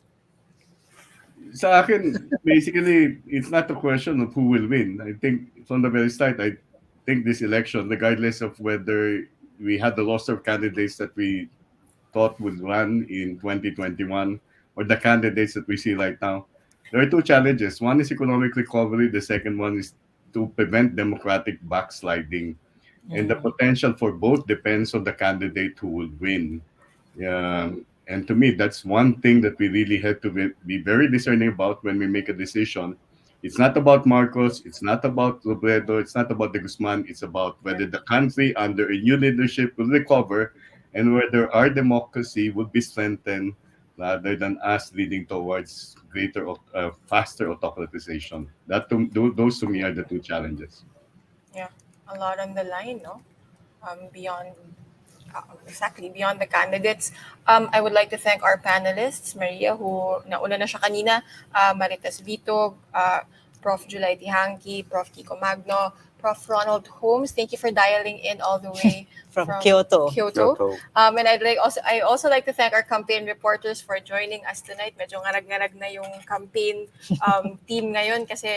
Speaker 7: Sa akin, basically, it's not a question of who will win. I think from the very start, I think this election, regardless of whether we had the roster of candidates that we thought would run in 2021 or the candidates that we see right now, there are two challenges. One is economic recovery. The second one is to prevent democratic backsliding. And the potential for both depends on the candidate who will win. And to me, that's one thing that we really had to be very discerning about when we make a decision. It's not about Marcos, it's not about Robredo, it's not about de Guzman, it's about whether the country under a new leadership will recover and whether our democracy would be strengthened rather than us leading towards faster autocratization. Those to me are the two challenges.
Speaker 2: Yeah, a lot on the line, no? Beyond beyond the candidates. I would like to thank our panelists, Maria, who nauna na siya kanina, Marites Vito, Prof. Julay Tihanki, Prof. Kiko Magno, Prof. Ronald Holmes. Thank you for dialing in all the way
Speaker 9: from Kyoto.
Speaker 2: And I also like to thank our campaign reporters for joining us tonight. Medyo ngarag-ngarag na yung campaign team ngayon kasi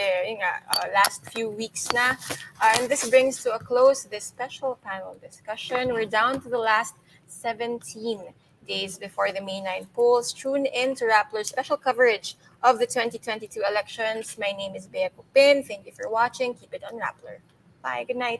Speaker 2: last few weeks na. And this brings to a close this special panel discussion. We're down to the last 17 days before the May 9 polls. Tune in to Rappler's special coverage of the 2022 elections. My name is Bea Cupin. Thank you for watching. Keep it on Rappler. Bye. Good night.